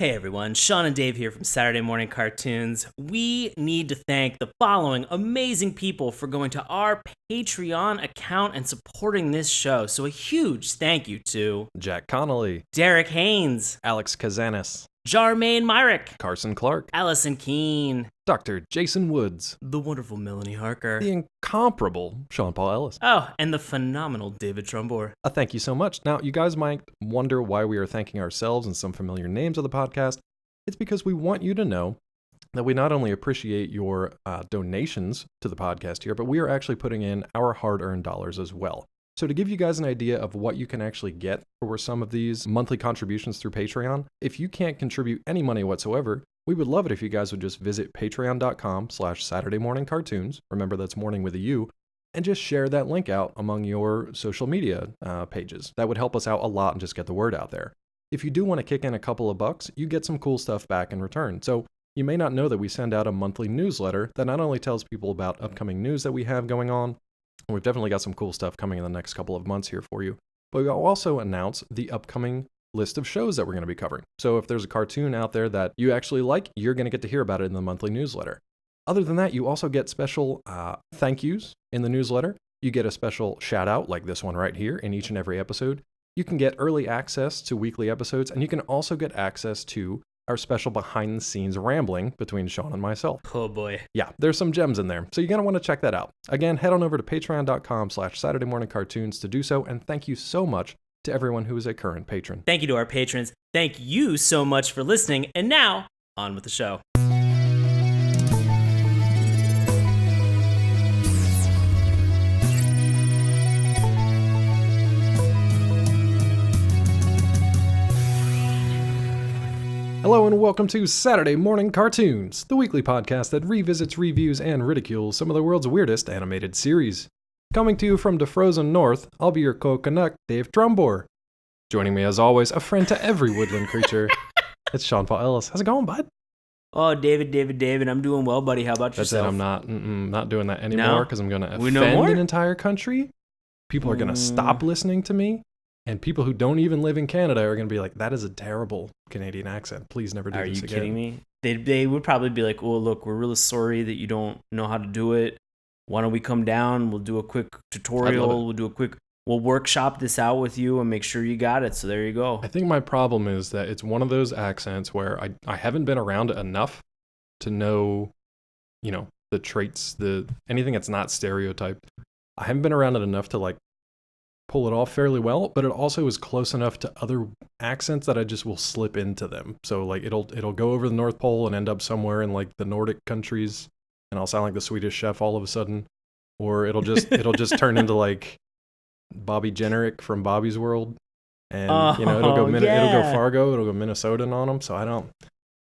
Hey everyone, Sean and Dave here from Saturday Morning Cartoons. We need to thank the following amazing people for going to our Patreon account and supporting this show. So a huge thank you to Jack Connolly, Derek Haynes, Alex Kazanis, Jarmaine Myrick, Carson Clark, Allison Keene, Dr. Jason Woods, the wonderful Melanie Harker, the incomparable Sean Paul Ellis. Oh, and the phenomenal David Trumbore. Thank you so much. Now, you guys might wonder why we are thanking ourselves and some familiar names of the podcast. It's because we want you to know that we not only appreciate your donations to the podcast here, but we are actually putting in our hard-earned dollars as well. So to give you guys an idea of what you can actually get for some of these monthly contributions through Patreon, if you can't contribute any money whatsoever, we would love it if you guys would just visit patreon.com/SaturdayMorningCartoons. Remember, that's morning with a U. And just share that link out among your social media pages. That would help us out a lot and just get the word out there. If you do want to kick in a couple of bucks, you get some cool stuff back in return. So you may not know that we send out a monthly newsletter that not only tells people about upcoming news that we have going on, we've definitely got some cool stuff coming in the next couple of months here for you, but we'll also announce the upcoming list of shows that we're going to be covering. So if there's a cartoon out there that you actually like, you're going to get to hear about it in the monthly newsletter. Other than that, you also get special thank yous in the newsletter. You get a special shout out like this one right here in each and every episode. You can get early access to weekly episodes, and you can also get access to our special behind the scenes rambling between Sean and myself. Oh boy. Yeah, there's some gems in there. So you're going to want to check that out. Again, head on over to patreon.com/SaturdayMorningCartoons to do so. And thank you so much to everyone who is a current patron. Thank you to our patrons. Thank you so much for listening. And now, on with the show. Hello and welcome to Saturday Morning Cartoons, the weekly podcast that revisits, reviews, and ridicules some of the world's weirdest animated series. Coming to you from the frozen north, I'll be your co-Canuck, Dave Trumbore. Joining me as always, a friend to every woodland creature, it's Sean Paul Ellis. How's it going, bud? Oh, David, I'm doing well, buddy. How about yourself? That's it, I'm not doing that anymore because I'm going to offend an entire country. People are going to stop listening to me. And people who don't even live in Canada are going to be like, that is a terrible Canadian accent. Please never do this again. Are you kidding me? They would probably be like, oh, look, we're really sorry that you don't know how to do it. Why don't we come down? We'll do a quick tutorial. We'll workshop this out with you and make sure you got it. So there you go. I think my problem is that it's one of those accents where I haven't been around it enough to know, the traits, anything that's not stereotyped. I haven't been around it enough to like pull it off fairly well, but it also is close enough to other accents that I just will slip into them. So like it'll go over the North Pole and end up somewhere in like the Nordic countries, and I'll sound like the Swedish chef all of a sudden, or it'll just turn into like Bobby Jenerick from Bobby's World, and it'll go Fargo, it'll go Minnesotan on them. So I don't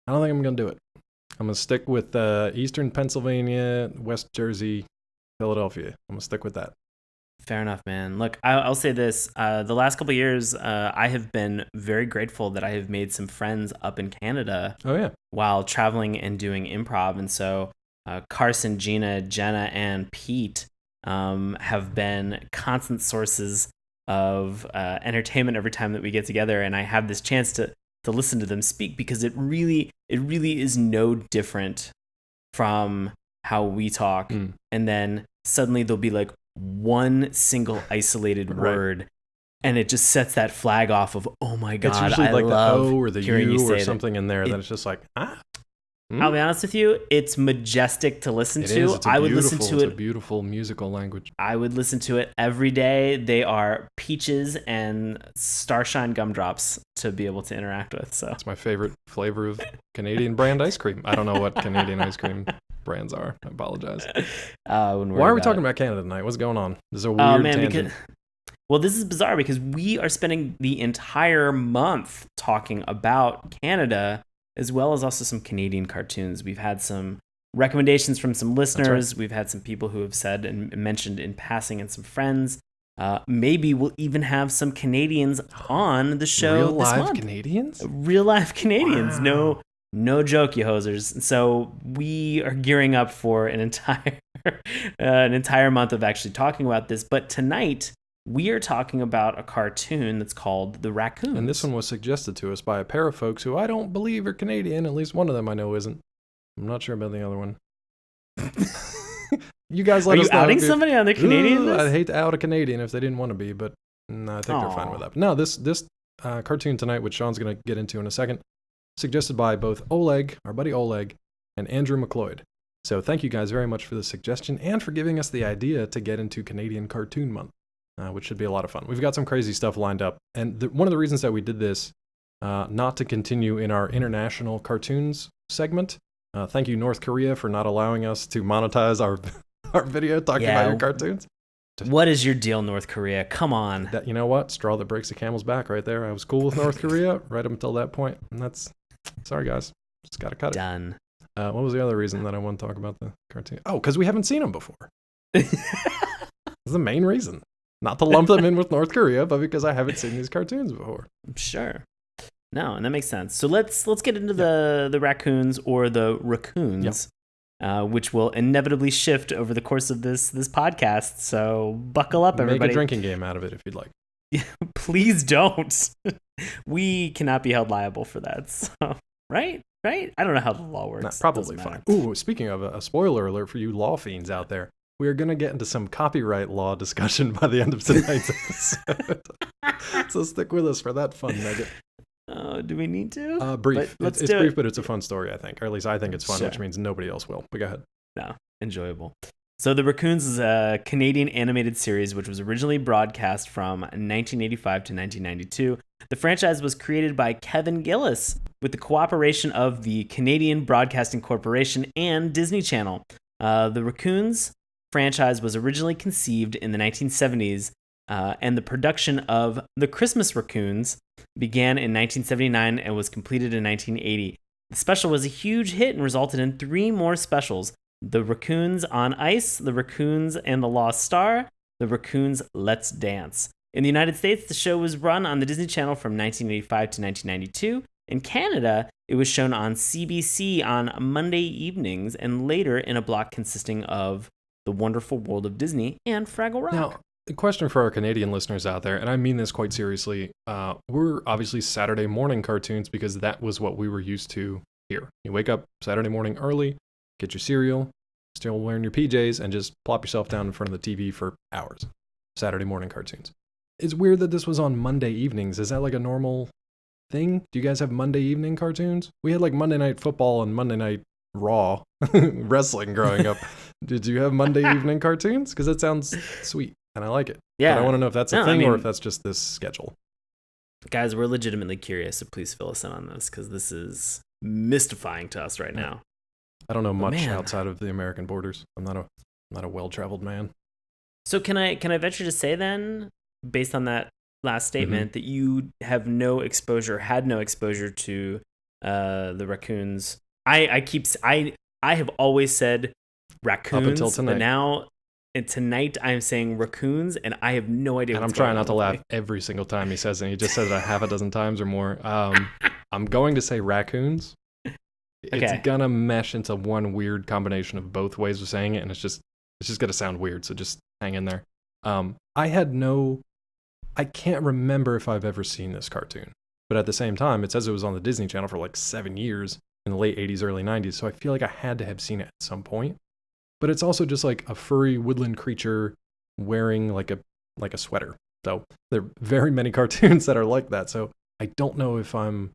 think I'm gonna do it. I'm gonna stick with Eastern Pennsylvania, West Jersey, Philadelphia. I'm gonna stick with that. Fair enough, man. Look, I'll say this. The last couple of years, I have been very grateful that I have made some friends up in Canada. Oh, yeah. While traveling and doing improv. And so Carson, Gina, Jenna, and Pete have been constant sources of entertainment every time that we get together. And I have this chance to listen to them speak because it really is no different from how we talk. And then suddenly they'll be like, one single isolated word, and it just sets that flag off of, oh my god, it's usually like the O or the U or something it. In there that it's just like I'll be honest with you, it's majestic to listen to. I would listen to it. It's a beautiful musical language. I would listen to it every day. They are peaches and Starshine gumdrops to be able to interact with. So it's my favorite flavor of Canadian brand ice cream. I don't know what Canadian ice cream brands are. I apologize. Why are we talking about Canada tonight? What's going on? This is a weird tangent. This is bizarre because we are spending the entire month talking about Canada, as well as also some Canadian cartoons. We've had some recommendations from some listeners. Right. We've had some people who have said and mentioned in passing, and some friends. Maybe we'll even have some Canadians on the show this month. Real live Canadians. Wow. No joke, you hosers. So we are gearing up for an entire month of actually talking about this. But tonight We are talking about a cartoon that's called The Raccoons. And this one was suggested to us by a pair of folks who I don't believe are Canadian. At least one of them I know isn't. I'm not sure about the other one. You guys let us know. Are you outing somebody on the Canadian list? I'd hate to out a Canadian if they didn't want to be, but no, I think they're fine with that. No, this cartoon tonight, which Sean's going to get into in a second, suggested by both Oleg, our buddy Oleg, and Andrew McLeod. So thank you guys very much for the suggestion and for giving us the idea to get into Canadian Cartoon Month, which should be a lot of fun. We've got some crazy stuff lined up. And one of the reasons that we did this, not to continue in our international cartoons segment, thank you, North Korea, for not allowing us to monetize our video talking about your cartoons. What is your deal, North Korea? Come on. You know what? Straw that breaks the camel's back right there. I was cool with North Korea right up until that point. And sorry guys, just got to cut it. Done. What was the other reason that I want to talk about the cartoon? Oh, because we haven't seen them before. That's the main reason. Not to lump them in with North Korea, but because I haven't seen these cartoons before. Sure. No, and that makes sense. So let's get into the Raccoons or the Raccoons, which will inevitably shift over the course of this podcast. So buckle up, everybody. Make a drinking game out of it if you'd like. Please don't. We cannot be held liable for that. So, right? I don't know how the law works. Probably fine. Ooh, speaking of a spoiler alert for you law fiends out there, we are going to get into some copyright law discussion by the end of tonight's episode. So stick with us for that fun nugget. Do we need to? Brief. It's brief, but it's a fun story, I think. Or at least I think it's fun, Sure. Which means nobody else will. But go ahead. No, enjoyable. So The Raccoons is a Canadian animated series which was originally broadcast from 1985 to 1992. The franchise was created by Kevin Gillis with the cooperation of the Canadian Broadcasting Corporation and Disney Channel. The Raccoons franchise was originally conceived in the 1970s, and the production of The Christmas Raccoons began in 1979 and was completed in 1980. The special was a huge hit and resulted in 3 more specials: The Raccoons on Ice, The Raccoons and the Lost Star, The Raccoons Let's Dance. In the United States, the show was run on the Disney Channel from 1985 to 1992. In Canada, it was shown on CBC on Monday evenings and later in a block consisting of The Wonderful World of Disney and Fraggle Rock. Now, a question for our Canadian listeners out there, and I mean this quite seriously. We're obviously Saturday morning cartoons because that was what we were used to here. You wake up Saturday morning early, get your cereal, still wearing your PJs, and just plop yourself down in front of the TV for hours. Saturday morning cartoons. It's weird that this was on Monday evenings. Is that like a normal thing? Do you guys have Monday evening cartoons? We had like Monday Night Football and Monday Night Raw wrestling growing up. Did you have Monday evening cartoons? Because that sounds sweet and I like it. Yeah. But I want to know if that's a thing or if that's just this schedule. Guys, we're legitimately curious, so please fill us in on this because this is mystifying to us right now. I don't know much outside of the American borders. I'm not a well-traveled man. So can I venture to say then, based on that last statement, that you have had no exposure to the Raccoons? I have always said Raccoons up until tonight. But now tonight I'm saying Raccoons, and I have no idea. And I'm trying not to laugh every single time he says it. He just said it a half a dozen times or more. I'm going to say Raccoons. It's gonna mesh into one weird combination of both ways of saying it, and it's just gonna sound weird. So just hang in there. I can't remember if I've ever seen this cartoon, but at the same time, it says it was on the Disney Channel for like 7 years in the late 80s, early 90s. So I feel like I had to have seen it at some point. But it's also just like a furry woodland creature wearing like a sweater. So there are very many cartoons that are like that. So I don't know if I'm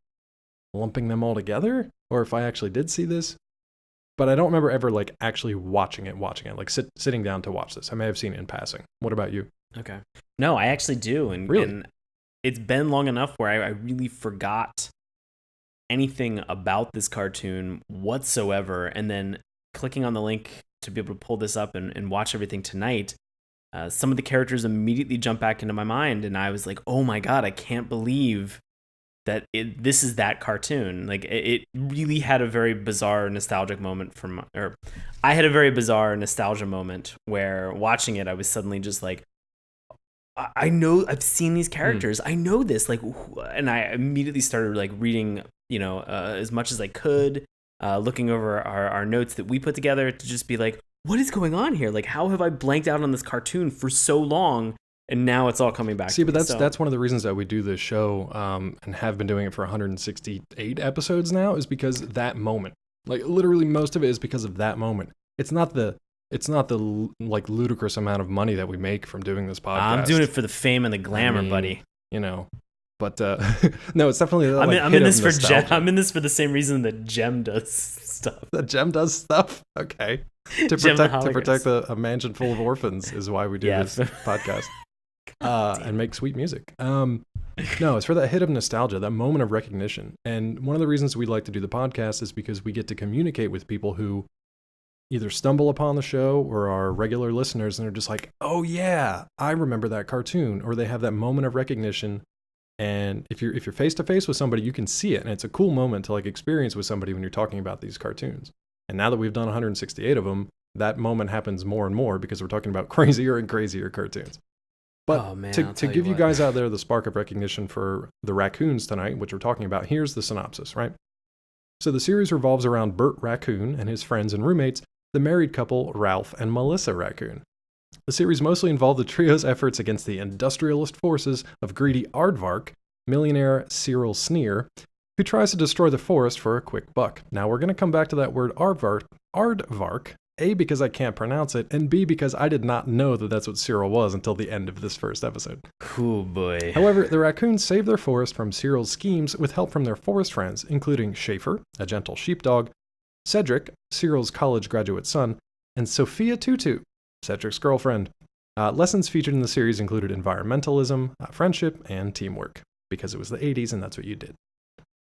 lumping them all together or if I actually did see this. But I don't remember ever like actually watching it, like sitting down to watch this. I may have seen it in passing. What about you? Okay. No, I actually do. And it's been long enough where I really forgot anything about this cartoon whatsoever. And then clicking on the link to be able to pull this up and watch everything tonight, some of the characters immediately jump back into my mind. And I was like, oh my God, I can't believe that this is that cartoon. Like it really had a very bizarre nostalgic moment I had a very bizarre nostalgia moment where watching it, I was suddenly just like, I know I've seen these characters. I know this, like, and I immediately started like reading, as much as I could, looking over our notes that we put together to just be like, what is going on here? Like, how have I blanked out on this cartoon for so long? And now it's all coming back. See, to but me. that's one of the reasons that we do this show, and have been doing it for 168 episodes now, is because that moment, like literally most of it is because of that moment. It's not the like ludicrous amount of money that we make from doing this podcast. I'm doing it for the fame and the glamour, buddy. You know, but no, it's definitely. That, I'm in this for Jem. I'm in this for the same reason that Jem does stuff. That Jem does stuff. Okay, to protect a mansion full of orphans is why we do this podcast. And make sweet music. No, it's for that hit of nostalgia, that moment of recognition. And one of the reasons we like to do the podcast is because we get to communicate with people who either stumble upon the show or are regular listeners and are just like, oh yeah, I remember that cartoon, or they have that moment of recognition. And if you're face to face with somebody, you can see it, and it's a cool moment to like experience with somebody when you're talking about these cartoons. And now that we've done 168 of them, that moment happens more and more because we're talking about crazier and crazier cartoons. But to give you guys out there the spark of recognition for the Raccoons tonight, which we're talking about, here's the synopsis, right? So the series revolves around Bert Raccoon and his friends and roommates, the married couple Ralph and Melissa Raccoon. The series mostly involved the trio's efforts against the industrialist forces of greedy Aardvark, millionaire Cyril Sneer, who tries to destroy the forest for a quick buck. Now we're going to come back to that word Aardvark, A, because I can't pronounce it, and B, because I did not know that that's what Cyril was until the end of this first episode. Oh boy. However, the raccoons save their forest from Cyril's schemes with help from their forest friends, including Schaefer, a gentle sheepdog, Cedric, Cyril's college graduate son, and Sophia Tutu, Cedric's girlfriend. Lessons featured in the series included environmentalism, friendship, and teamwork, because it was the 80s and that's what you did.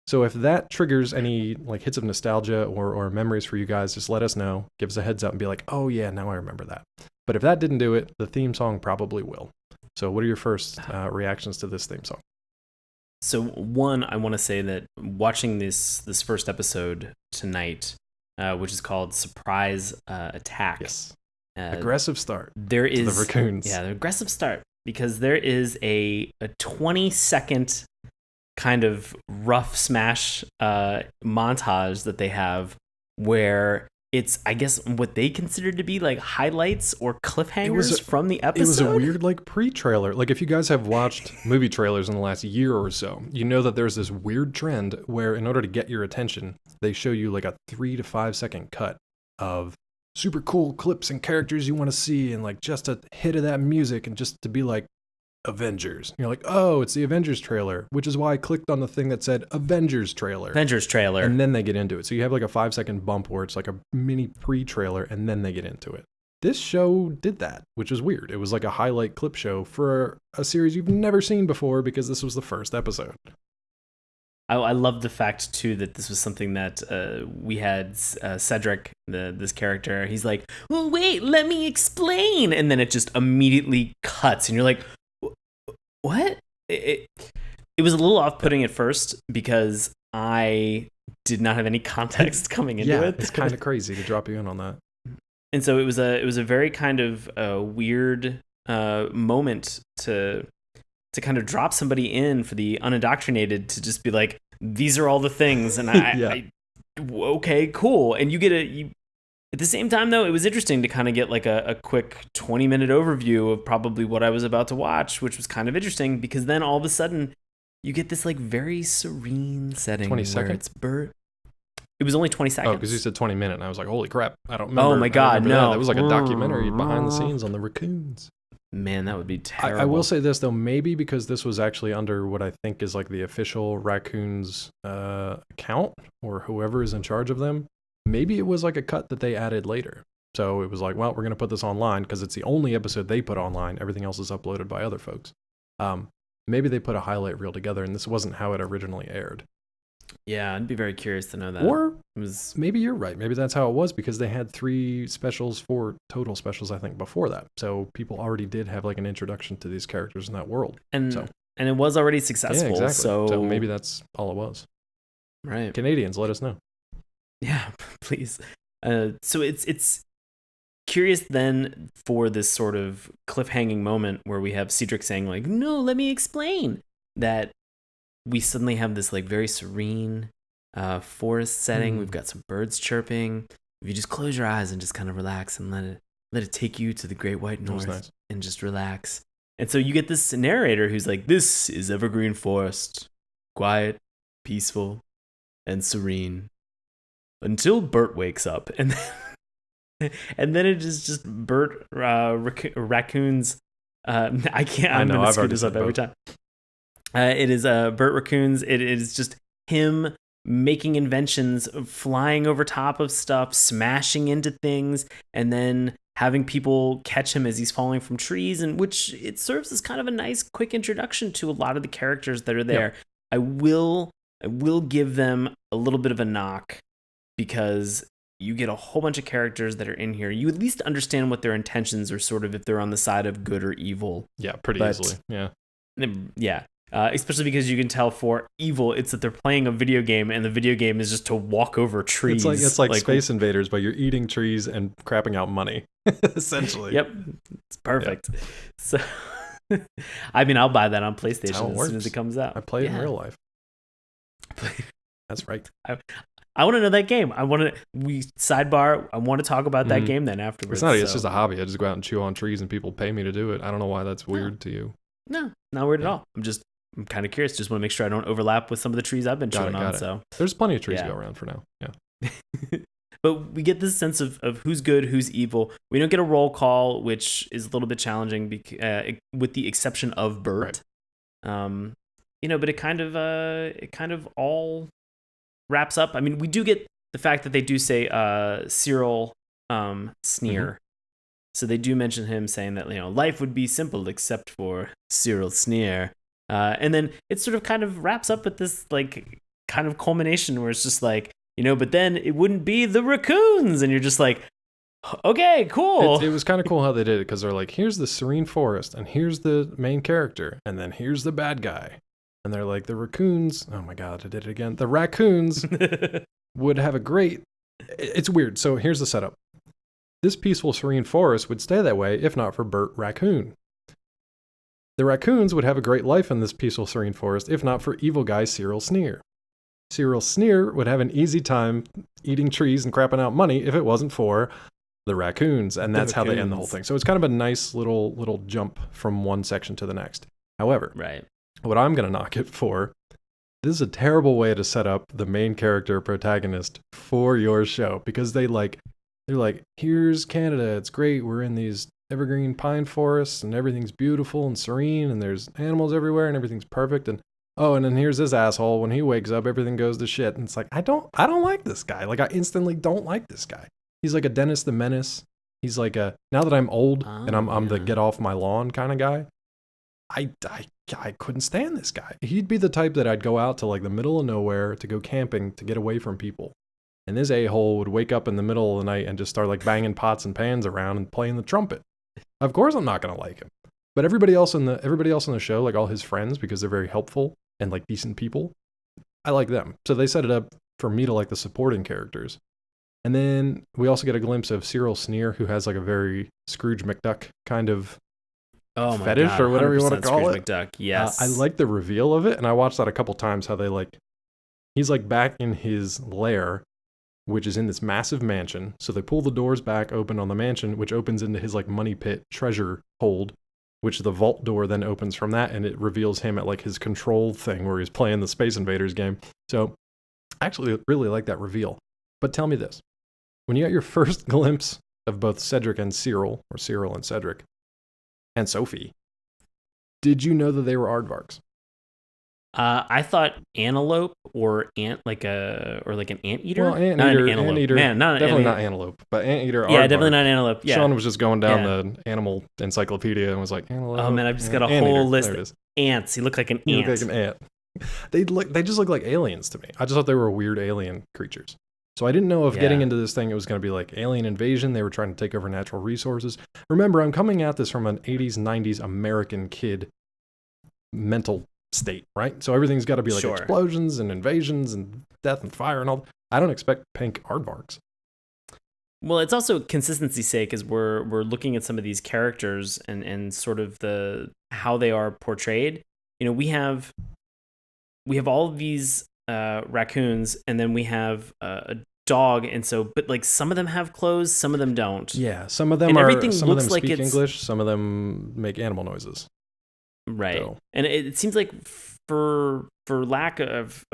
So if that triggers any like hits of nostalgia or memories for you guys, just let us know. Give us a heads up and be like, oh yeah, now I remember that. But if that didn't do it, the theme song probably will. So what are your first reactions to this theme song? So one, I want to say that watching this first episode tonight, which is called Surprise Attack. Yes. Aggressive start. There is the Raccoons. Yeah, the aggressive start, because there is a 20-second kind of rough smash montage that they have where it's, I guess, what they consider to be like highlights or cliffhangers from the episode. It was a weird like pre-trailer. Like if you guys have watched movie trailers in the last year or so, you know that there's this weird trend where in order to get your attention, they show you like a 3 to 5 second cut of super cool clips and characters you want to see, and like just a hit of that music, and just to be like, Avengers. And you're like, oh, it's the Avengers trailer, which is why I clicked on the thing that said Avengers trailer. And then they get into it. So you have like a 5-second bump where it's like a mini pre-trailer, and then they get into it. This show did that, which was weird. It was like a highlight clip show for a series you've never seen before because this was the first episode. I love the fact, too, that this was something that we had Cedric, this character. He's like, well, wait, let me explain. And then it just immediately cuts. And you're like, what? It was a little off-putting at first because I did not have any context coming into it. It's kind of crazy to drop you in on that. And so it was a very kind of weird moment to kind of drop somebody in for the unindoctrinated to just be like, these are all the things, and I okay, cool. And you get at the same time, though, it was interesting to kind of get like a quick 20-minute overview of probably what I was about to watch, which was kind of interesting because then all of a sudden you get this like very serene setting. 20 seconds? It's Bert. It was only 20 seconds. Oh, because you said 20 minutes, and I was like, holy crap, I don't remember. Oh my God, no. That was like a documentary behind the scenes on the Raccoons. Man, that would be terrible. I will say this, though, maybe because this was actually under what I think is like the official Raccoons account, or whoever is in charge of them, maybe it was like a cut that they added later. So it was like, well, we're going to put this online because it's the only episode they put online. Everything else is uploaded by other folks. Maybe they put a highlight reel together and this wasn't how it originally aired. Yeah, I'd be very curious to know that. Or maybe you're right. Maybe that's how it was because they had 3 specials, 4 total specials, I think, before that. So people already did have like an introduction to these characters in that world. And it was already successful. Yeah, exactly. So maybe that's all it was. Right. Canadians, let us know. Yeah, please. So it's curious then for this sort of cliffhanging moment where we have Cedric saying like, no, let me explain, that we suddenly have this like very serene forest setting. We've got some birds chirping. If you just close your eyes and just kind of relax and let it take you to the great white north, nice. And just relax. And so you get this narrator who's like, this is Evergreen Forest, quiet, peaceful, and serene, until Bert wakes up. And then it is just Bert Raccoons. I can't. I'm going to screw this up every time. It is Bert Raccoons. It is just him making inventions, flying over top of stuff, smashing into things, and then having people catch him as he's falling from trees, and which it serves as kind of a nice quick introduction to a lot of the characters that are there. Yep. I will give them a little bit of a knock, because you get a whole bunch of characters that are in here. You at least understand what their intentions are, sort of, if they're on the side of good or evil. Yeah, pretty easily. Yeah. Yeah. Especially because you can tell for evil, it's that they're playing a video game, and the video game is just to walk over trees. It's like Space Invaders, but you're eating trees and crapping out money, essentially. Yep, it's perfect. Yep. So, I mean, I'll buy that on PlayStation as soon as it comes out. I play it in real life. That's right. I want to know that game. I want to talk about that game then afterwards. It's just a hobby. I just go out and chew on trees, and people pay me to do it. I don't know why that's weird to you. No, not weird at all. I'm kind of curious. Just want to make sure I don't overlap with some of the trees I've been chewing on. So there's plenty of trees to go around for now. Yeah. But we get this sense of who's good, who's evil. We don't get a roll call, which is a little bit challenging, with the exception of Bert. Right. But it kind of all wraps up. I mean, we do get the fact that they do say Cyril Sneer. Mm-hmm. So they do mention him saying that, life would be simple except for Cyril Sneer. And then it sort of kind of wraps up with this like kind of culmination where it's just like, but then it wouldn't be the Raccoons. And you're just like, okay, cool. It was kind of cool how they did it, because they're like, here's the serene forest, and here's the main character, and then here's the bad guy. And they're like, the Raccoons, oh my God, I did it again. The Raccoons would have a great, it's weird. So here's the setup. This peaceful, serene forest would stay that way if not for Bert Raccoon. The Raccoons would have a great life in this peaceful, serene forest if not for evil guy Cyril Sneer. Cyril Sneer would have an easy time eating trees and crapping out money if it wasn't for the Raccoons. And that's how they end the whole thing. So it's kind of a nice little jump from one section to the next. However, right. What I'm going to knock it for, this is a terrible way to set up the main character protagonist for your show, because they're like, here's Canada. It's great. We're in these evergreen pine forests and everything's beautiful and serene and there's animals everywhere and everything's perfect. And then here's this asshole. When he wakes up, everything goes to shit. And it's like, I don't like this guy. Like, I instantly don't like this guy. He's like a Dennis the Menace. He's like now that I'm old and I'm the get off my lawn kind of guy. I couldn't stand this guy. He'd be the type that I'd go out to like the middle of nowhere to go camping to get away from people. And this a-hole would wake up in the middle of the night and just start like banging pots and pans around and playing the trumpet. Of course I'm not going to like him. But everybody else in the show, like all his friends, because they're very helpful and like decent people, I like them. So they set it up for me to like the supporting characters. And then we also get a glimpse of Cyril Sneer, who has like a very Scrooge McDuck kind of fetish, God, or whatever you want to call Scrooge it. McDuck, yes. I like the reveal of it, and I watched that a couple times, how they he's like back in his lair, which is in this massive mansion. So they pull the doors back open on the mansion, which opens into his like money pit treasure hold, which the vault door then opens from that, and it reveals him at like his control thing where he's playing the Space Invaders game. So I actually really like that reveal. But tell me this. When you got your first glimpse of both Cedric and Cyril, or Cyril and Cedric, and Sophie, did you know that they were aardvarks? I thought antelope or an anteater. Well, anteater. Man, definitely not antelope, but anteater. Yeah, definitely not antelope. Yeah. Sean was just going down the animal encyclopedia and was like, antelope. Oh man, I've just got a whole list of ants. He looked like an ant. He looked like an ant. They just look like aliens to me. I just thought they were weird alien creatures. So I didn't know if getting into this thing, it was going to be like alien invasion. They were trying to take over natural resources. Remember, I'm coming at this from an 80s, 90s American kid mental state, right? So everything's got to be like explosions and invasions and death and fire and all. I don't expect pink aardvarks. Well, it's also consistency's sake, as we're looking at some of these characters and sort of how they are portrayed. We have all of these raccoons, and then we have a dog, and so but like some of them have clothes, some of them don't. Yeah, some of them speak English, some of them make animal noises. Right. So, And it seems like for lack of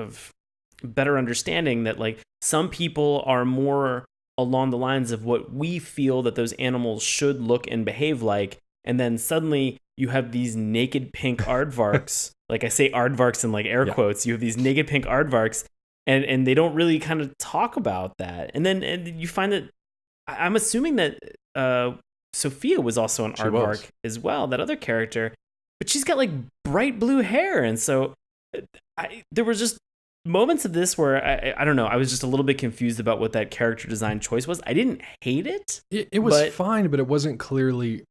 better understanding that like some people are more along the lines of what we feel that those animals should look and behave like, and then suddenly you have these naked pink aardvarks. Like I say aardvarks in like air yeah. quotes. You have these naked pink aardvarks, and they don't really kind of talk about that. And then you find that I'm assuming that Sophia was also an She aardvark was. as well, that other character, but she's got like bright blue hair, and so there was just moments of this where I don't know, I was just a little bit confused about what that character design choice was. I didn't hate it. It was but fine, but it wasn't clearly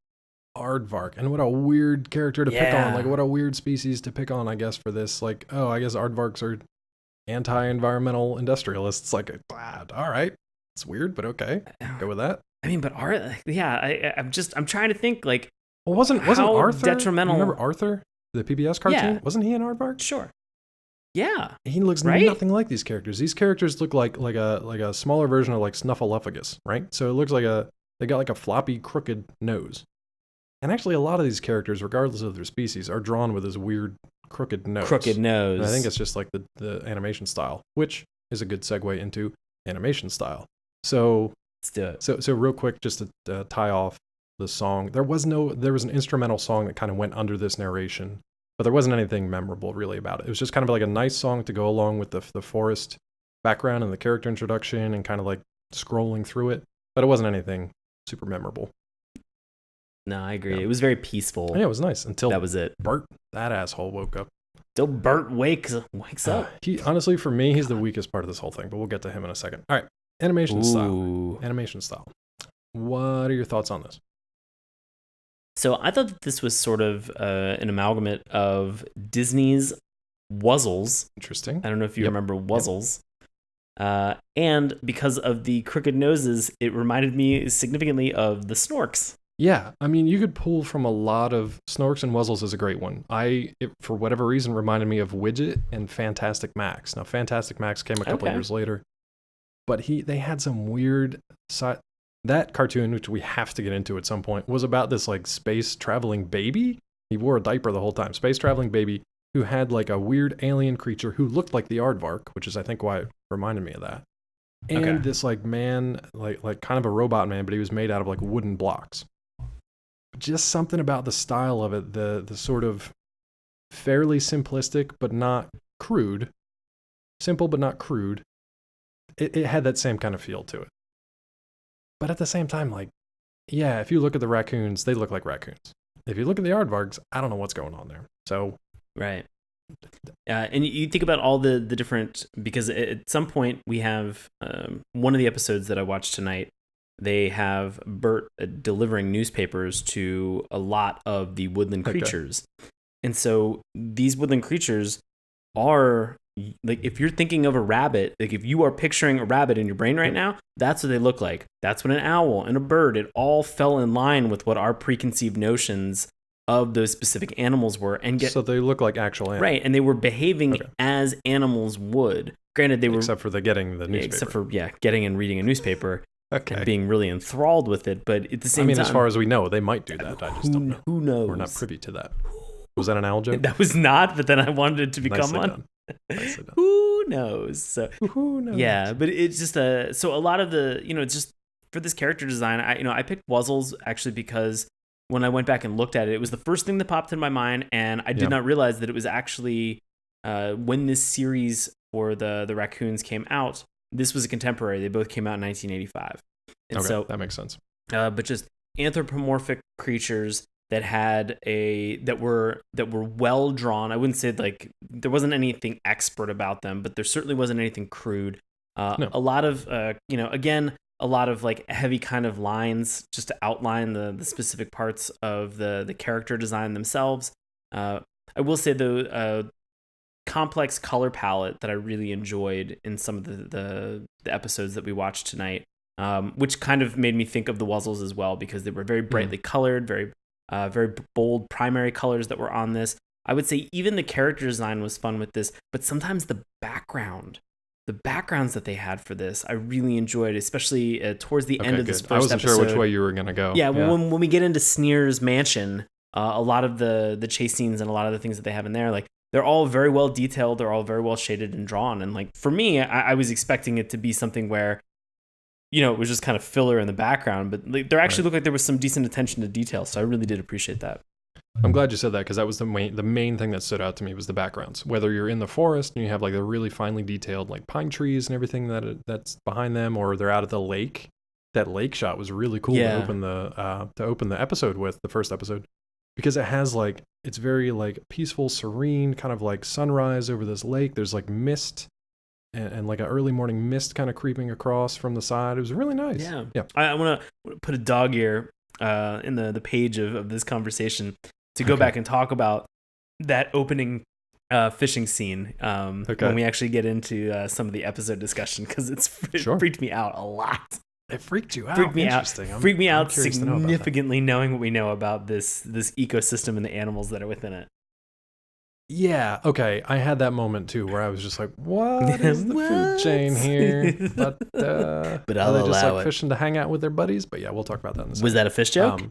aardvark. And what a weird character to pick on. Like, what a weird species to pick on, I guess, for this. Like, oh, I guess aardvarks are anti-environmental industrialists. Like, all right. It's weird, but okay. Go with that. I mean, but I'm trying to think like, Well, wasn't how Arthur detrimental? You remember Arthur, the PBS cartoon? Yeah. Wasn't he an aardvark? Sure. Yeah. He looks Right? nothing like these characters. These characters look like a smaller version of like Snuffleupagus, right? So it looks like they got like a floppy, crooked nose. And actually, a lot of these characters, regardless of their species, are drawn with this weird crooked nose. Crooked nose. And I think it's just like the animation style, which is a good segue into animation style. So Let's do it. So real quick, just to tie off the song, there was an instrumental song that kind of went under this narration, but there wasn't anything memorable really about it. It was just kind of like a nice song to go along with the forest background and the character introduction and kind of like scrolling through it, but it wasn't anything super memorable. No, I agree. Yeah. It was very peaceful. Yeah, it was nice until That was it. Bert, that asshole, woke up. Till Bert wakes up. He honestly, for me, he's the weakest part of this whole thing, but we'll get to him in a second. All right, animation style. Animation style. What are your thoughts on this? So I thought that this was sort of an amalgamate of Disney's Wuzzles. Interesting. I don't know if you remember Wuzzles. And because of the crooked noses, it reminded me significantly of the Snorks. Yeah, I mean, you could pull from a lot of Snorks, and Wuzzles is a great one. It, for whatever reason, reminded me of Widget and Fantastic Max. Now, Fantastic Max came a couple years later, but they had some weird that cartoon, which we have to get into at some point, was about this like space traveling baby. He wore a diaper the whole time. Space traveling baby who had like a weird alien creature who looked like the aardvark, which is I think why it reminded me of that. And this like man, like kind of a robot man, but he was made out of like wooden blocks. Just something about the style of it, the sort of fairly simplistic but not crude, simple but not crude. It had that same kind of feel to it. But at the same time, like, yeah, if you look at the raccoons, they look like raccoons. If you look at the aardvarks, I don't know what's going on there. So, right. And you think about all the different, because at some point we have one of the episodes that I watched tonight, they have Bert delivering newspapers to a lot of the woodland creatures. And so these woodland creatures are, like, if you're thinking of a rabbit, like if you are picturing a rabbit in your brain right now, that's what they look like. That's what an owl and a bird, it all fell in line with what our preconceived notions of those specific animals were. So they look like actual animals. Right, and they were behaving as animals would. Granted, they were... Except for getting the newspaper. Except for, getting and reading a newspaper. And being really enthralled with it, but at the same time... as far as we know, they might do that. I just don't know. Who knows? We're not privy to that. Was that an owl joke? That was not, but then I wanted it to become one. Nicely done. Who knows? So, who knows? Yeah, but it's just so a lot of the, just for this character design, I picked Wuzzles actually because when I went back and looked at it, it was the first thing that popped in my mind, and I did not realize that it was actually when this series for the Raccoons came out. This was a contemporary. They both came out in 1985. And so that makes sense. But just anthropomorphic creatures that were well drawn. I wouldn't say like there wasn't anything expert about them, but there certainly wasn't anything crude. No. A lot of again, a lot of like heavy kind of lines just to outline the specific parts of the character design themselves. I will say though, complex color palette that I really enjoyed in some of the episodes that we watched tonight, which kind of made me think of the Wuzzles as well, because they were very brightly colored, very bold primary colors that were on this. I would say even the character design was fun with this, but sometimes the backgrounds that they had for this, I really enjoyed, especially towards the end of this first episode. I wasn't sure which way you were going to go. Yeah, when we get into Sneer's mansion, a lot of the chase scenes and a lot of the things that they have in there, like they're all very well detailed, they're all very well shaded and drawn. And like for me, I was expecting it to be something where, you know, it was just kind of filler in the background, but like, there actually looked like there was some decent attention to detail. So I really did appreciate that. I'm glad you said that, because that was the main thing that stood out to me was the backgrounds. Whether you're in the forest and you have like the really finely detailed like pine trees and everything that's behind them, or they're out at the lake. That lake shot was really cool to open the episode with, the first episode, because it has like, it's very like peaceful, serene, kind of like sunrise over this lake. There's like mist. And like an early morning mist kind of creeping across from the side. It was really nice. Yeah. I want to put a dog ear in the page of this conversation to go back and talk about that opening fishing scene when we actually get into some of the episode discussion, because it freaked me out a lot. It freaked you out. Freaked me Interesting. out. Freaked me out significantly, knowing what we know about this ecosystem and the animals that are within it. Yeah, okay. I had that moment too where I was just like, what is the food chain here? But I'll are they just allow like it. fishing to hang out with their buddies? But yeah, we'll talk about that in a second. Was that a fish joke?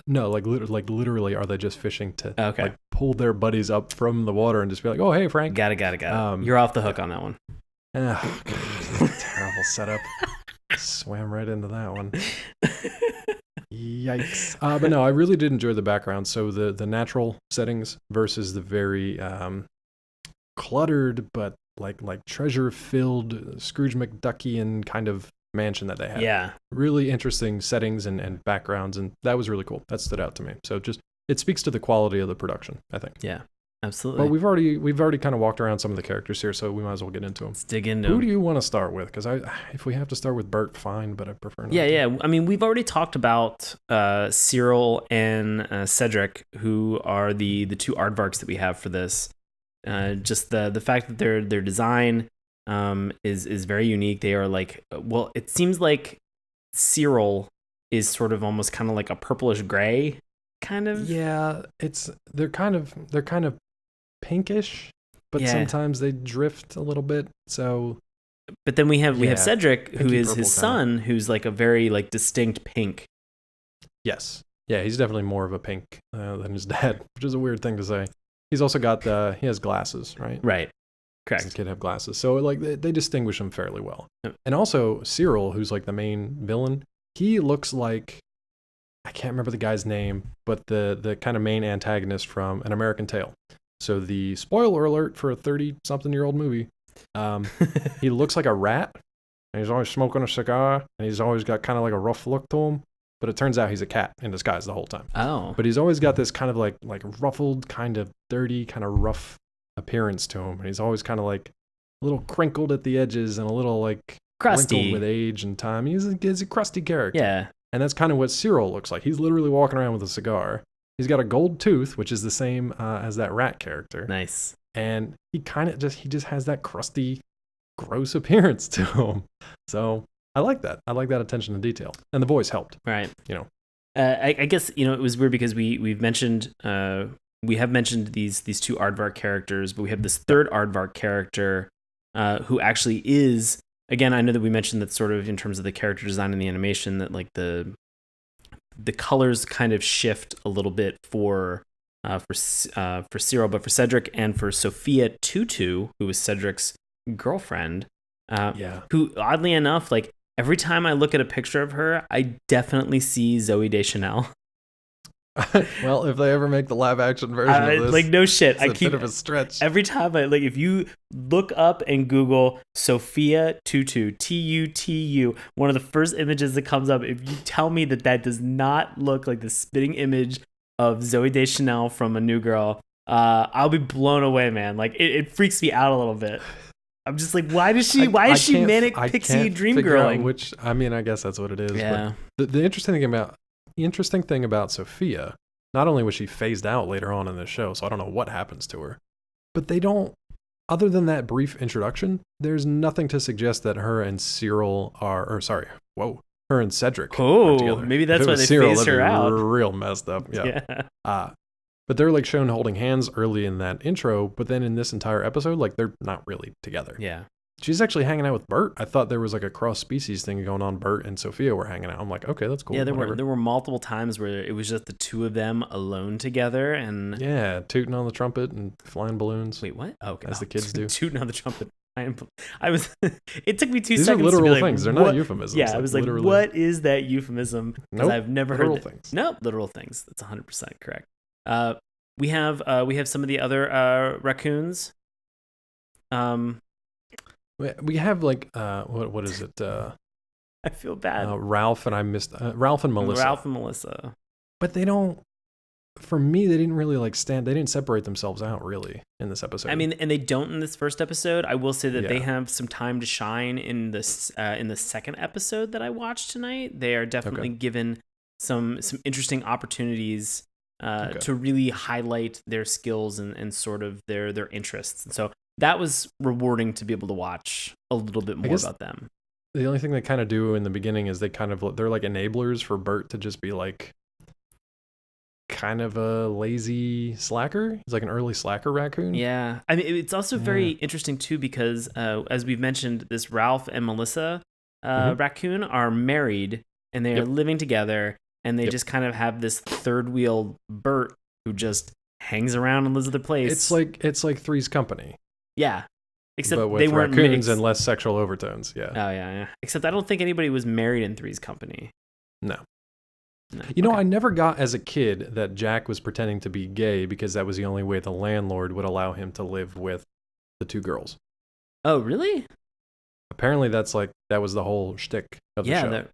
No, like literally, are they just fishing to Okay. pull their buddies up from the water and just be like, oh, hey, Frank. Got it. You're off the hook on that one. Terrible setup. Swam right into that one. Yikes. But no, I really did enjoy the background. So the natural settings versus the very cluttered but like treasure-filled Scrooge McDuckian kind of mansion that they had. Yeah. Really interesting settings and backgrounds, and that was really cool. That stood out to me. So just it speaks to the quality of the production, I think. Yeah. Absolutely. But we've already kind of walked around some of the characters here, so we might as well get into them. Let's dig into Who them. do you want to start with? Because if we have to start with Bert, fine, but I prefer not. Yeah. I mean, we've already talked about Cyril and Cedric, who are the two aardvarks that we have for this. Just the fact that their design is very unique. They are like, well, it seems like Cyril is sort of almost kind of like a purplish gray kind of. Yeah, they're kind of pinkish, but sometimes they drift a little bit. So, but then we have Cedric, who is his son, kinda. who's like a very like distinct pink. Yes, yeah, he's definitely more of a pink than his dad, which is a weird thing to say. He's also got he has glasses, right? Right. Correct. The kid have glasses, so like they distinguish him fairly well. Yep. And also Cyril, who's like the main villain, he looks like, I can't remember the guy's name, but the kind of main antagonist from An American Tail. So the spoiler alert for a 30-something-year-old movie, he looks like a rat, and he's always smoking a cigar, and he's always got kind of like a rough look to him. But it turns out he's a cat in disguise the whole time. Oh. But he's always got this kind of like ruffled, kind of dirty, kind of rough appearance to him, and he's always kind of like a little crinkled at the edges and a little like crusty wrinkled with age and time. He's a crusty character. Yeah. And that's kind of what Cyril looks like. He's literally walking around with a cigar. He's got a gold tooth, which is the same as that rat character. Nice. And he kind of just has that crusty, gross appearance to him. So I like that. I like that attention to detail. And the voice helped. Right. You know. I guess, you know, it was weird because we've mentioned we have mentioned these two aardvark characters, but we have this third aardvark character who actually is, again, I know that we mentioned that sort of in terms of the character design and the animation that like the colors kind of shift a little bit for Cyril, but for Cedric and for Sophia Tutu, who is Cedric's girlfriend, who oddly enough, like every time I look at a picture of her, I definitely see Zooey Deschanel. Well, if they ever make the live action version of this, like no shit, it's a bit of a stretch. Every time if you look up and Google Sophia Tutu, Tutu, one of the first images that comes up, if you tell me that does not look like the spitting image of Zooey Deschanel from A New Girl, I'll be blown away, man. Like it freaks me out a little bit. I'm just like, why is she manic pixie dream girling? Which, I mean, I guess that's what it is. Yeah. But the interesting thing about Sophia, not only was she phased out later on in the show, so I don't know what happens to her, but they don't, other than that brief introduction, there's nothing to suggest that her and Cyril her and Cedric are together. Maybe that's why they Cyril, phased her out. Real messed up. Yeah. But they're like shown holding hands early in that intro, but then in this entire episode, like they're not really together. Yeah. She's actually hanging out with Bert. I thought there was like a cross species thing going on. Bert and Sophia were hanging out. I'm like, okay, that's cool. Yeah, there were multiple times where it was just the two of them alone together, and yeah, tooting on the trumpet and flying balloons. Wait, what? Oh, okay. As the kids do. Tooting on the trumpet. I was. It took me 2 These seconds. Are literal to be like, things. They're what? not euphemisms. Yeah, I was like, literally. what is that euphemism? Because Nope, I've never literal heard things. No, literal things. That's 100% correct. We have some of the other raccoons. We have like what is it? I feel bad. Ralph and Melissa. But they don't. For me, they didn't really they didn't separate themselves out really in this episode. I mean, and they don't in this first episode. I will say that they Yeah. have some time to shine in this in the second episode that I watched tonight. They are definitely given some interesting opportunities to really highlight their skills and sort of their interests. And so that was rewarding to be able to watch a little bit more about them. The only thing they kind of do in the beginning is they're like enablers for Bert to just be like kind of a lazy slacker. He's like an early slacker raccoon. Yeah. I mean, it's also very interesting too, because as we've mentioned, this Ralph and Melissa raccoon are married and they are living together, and they just kind of have this third wheel Bert who just hangs around and lives at their place. It's like Three's Company. Yeah. Except but with they weren't raccoons and less sexual overtones. Yeah. Oh yeah. Except I don't think anybody was married in Three's Company. No. You know, I never got as a kid that Jack was pretending to be gay because that was the only way the landlord would allow him to live with the two girls. Oh, really? Apparently that was the whole shtick of the show.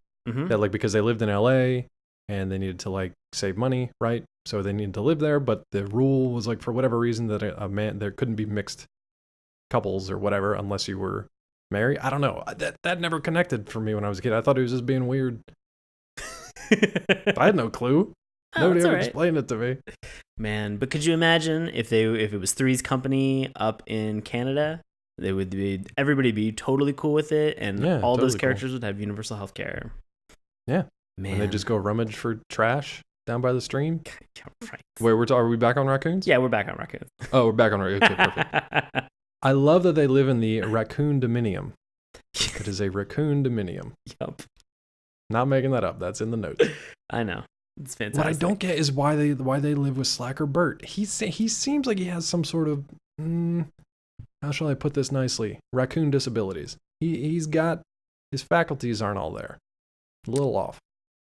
That like, because they lived in LA and they needed to like save money, right? So they needed to live there, but the rule was like, for whatever reason, that a man, there couldn't be mixed couples or whatever unless you were married. I don't know. That never connected for me when I was a kid. I thought he was just being weird. I had no clue. Nobody ever explained it to me. Man, but could you imagine if it was Three's Company up in Canada? Everybody be totally cool with it, and all those characters would have universal health care. Yeah. Man. And they just go rummage for trash down by the stream. Yeah, right. Wait, are we back on raccoons? Yeah, we're back on raccoons. Oh, we're back on raccoons. Okay, perfect. I love that they live in the raccoon dominium. It is a raccoon dominium. Yup. Not making that up. That's in the notes. I know. It's fantastic. What I don't get is why they live with Slacker Bert. He seems like he has some sort of how shall I put this nicely? Raccoon disabilities. He's got his faculties aren't all there. A little off.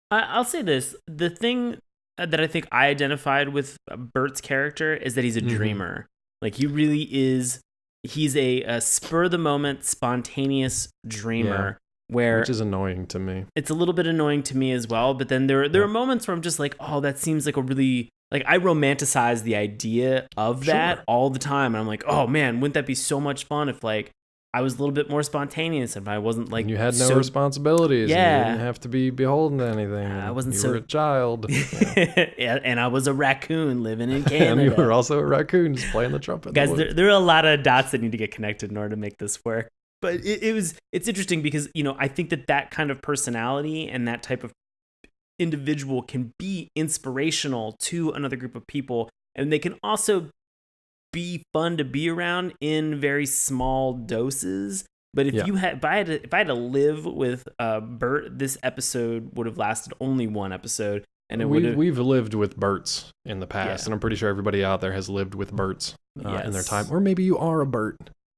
I'll say this: the thing that I think I identified with Bert's character is that he's a dreamer. Like he really is. He's a spur of the moment, spontaneous dreamer. Which is annoying to me. It's a little bit annoying to me as well. But then there are moments where I'm just like, oh, that seems like a really, like, I romanticize the idea of that all the time. And I'm like, oh man, wouldn't that be so much fun if like I was a little bit more spontaneous, if I wasn't like, and you had no responsibilities. Yeah. You didn't have to be beholden to anything. I wasn't you were a child. Yeah, and I was a raccoon living in Canada. And you were also a raccoon just playing the trumpet. Guys, there are a lot of dots that need to get connected in order to make this work. But it's interesting because, you know, I think that kind of personality and that type of individual can be inspirational to another group of people. And they can also be fun to be around in very small doses. But if I had to live with Bert, this episode would have lasted only one episode. And we've lived with Berts in the past. And I'm pretty sure everybody out there has lived with Berts in their time. Or maybe you are a Bert.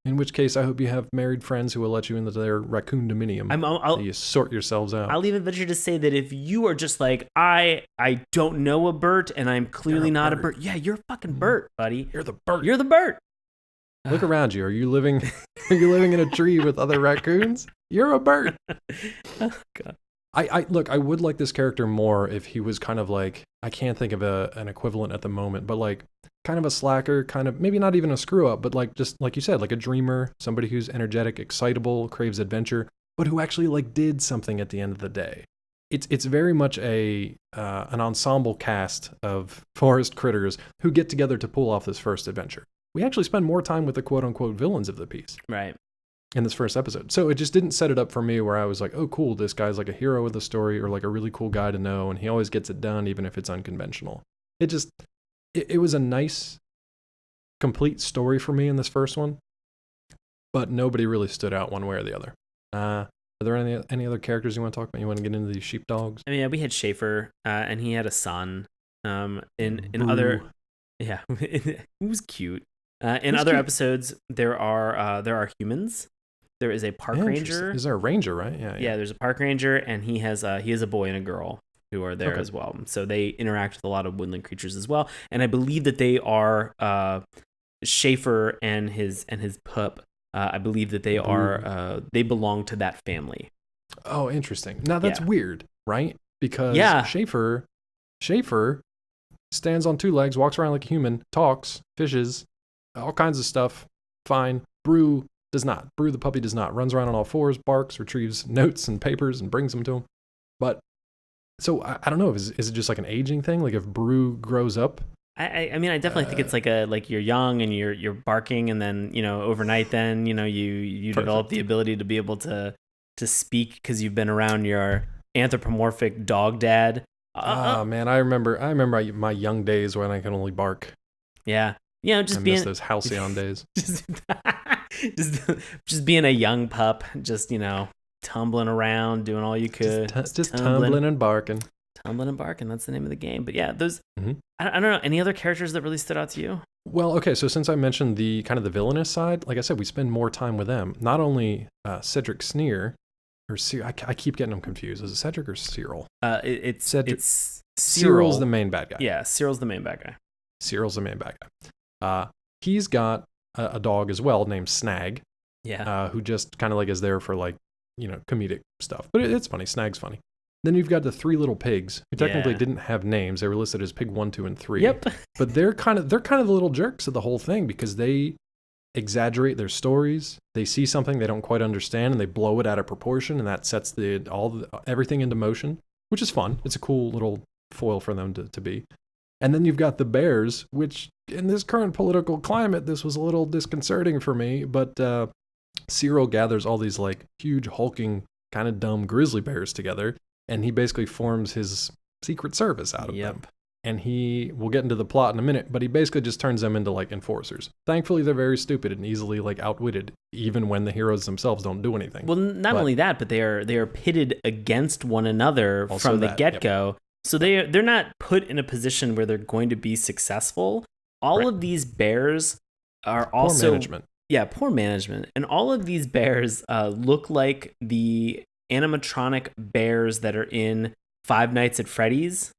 In which case, I hope you have married friends who will let you into their raccoon dominium. You sort yourselves out. I'll even venture to say that if you are just like, I don't know a Bert and I'm clearly not a Bert. Yeah, you're a fucking Bert, buddy. You're the Bert. You're the Bert. Look around you. Are you living in a tree with other raccoons? You're a Bert. Oh, God. I would like this character more if he was kind of like, I can't think of an equivalent at the moment, but like kind of a slacker, kind of maybe not even a screw up, but like just like you said, like a dreamer, somebody who's energetic, excitable, craves adventure, but who actually like did something at the end of the day. It's very much an ensemble cast of forest critters who get together to pull off this first adventure. We actually spend more time with the quote unquote villains of the piece. Right. In this first episode. So it just didn't set it up for me where I was like, oh, cool, this guy's like a hero of the story or like a really cool guy to know. And he always gets it done, even if it's unconventional. It was a nice, complete story for me in this first one. but nobody really stood out one way or the other. Are there any other characters you want to talk about? You want to get into these sheepdogs? I mean, yeah, we had Schaefer, and he had a son. In Boo. other, yeah, he was cute. In He's other cute. episodes, there are humans. There is a park ranger. Is there a ranger, right? Yeah, there's a park ranger, and he has a boy and a girl who are there Okay. as well. So they interact with a lot of woodland creatures as well. And I believe that they are Schaefer and his pup. I believe that they are they belong to that family. Oh, interesting. Now that's weird, right? Because Schaefer stands on two legs, walks around like a human, talks, fishes, all kinds of stuff. Fine. Brew does not. Brew the puppy does not. Runs around on all fours, barks, retrieves notes and papers, and brings them to him. But so I don't know. Is it just like an aging thing? Like if Brew grows up? I mean, I definitely think it's like you're young and you're barking, and then overnight, then you develop the ability to be able to speak because you've been around your anthropomorphic dog dad. Man, I remember my young days when I could only bark. Yeah, just I being miss those halcyon days. just being a young pup, just tumbling around, doing all you could, just tumbling and barking. Tumbling and barking. That's the name of the game. But yeah, those. I don't know. Any other characters that really stood out to you? Well, okay. So since I mentioned the kind of the villainous side, like I said, we spend more time with them. Not only Cedric Sneer, or I keep getting them confused. Is it Cedric or Cyril? It's Cedric. It's Cyril's the main bad guy. Yeah, Cyril's the main bad guy. Cyril's the main bad guy. He's got a dog as well named Snag. Yeah. Who just kind of like is there for like comedic stuff, but it's funny. Snag's funny. Then you've got the three little pigs who technically didn't have names. They were listed as Pig 1, 2, and 3. Yep. But they're kind of the little jerks of the whole thing because they exaggerate their stories. They see something they don't quite understand and they blow it out of proportion, and that sets everything into motion, which is fun. It's a cool little foil for them to be. And then you've got the bears, which in this current political climate, this was a little disconcerting for me. But Cyril gathers all these like huge hulking kind of dumb grizzly bears together. And he basically forms his secret service out of them. And we'll get into the plot in a minute, but he basically just turns them into like enforcers. Thankfully, they're very stupid and easily like outwitted, even when the heroes themselves don't do anything. Well, not only that, but they are pitted against one another from the get-go. Yep. So they're not put in a position where they're going to be successful. All of these bears are also... Poor management. Yeah, poor management. And all of these bears look like the animatronic bears that are in Five Nights at Freddy's.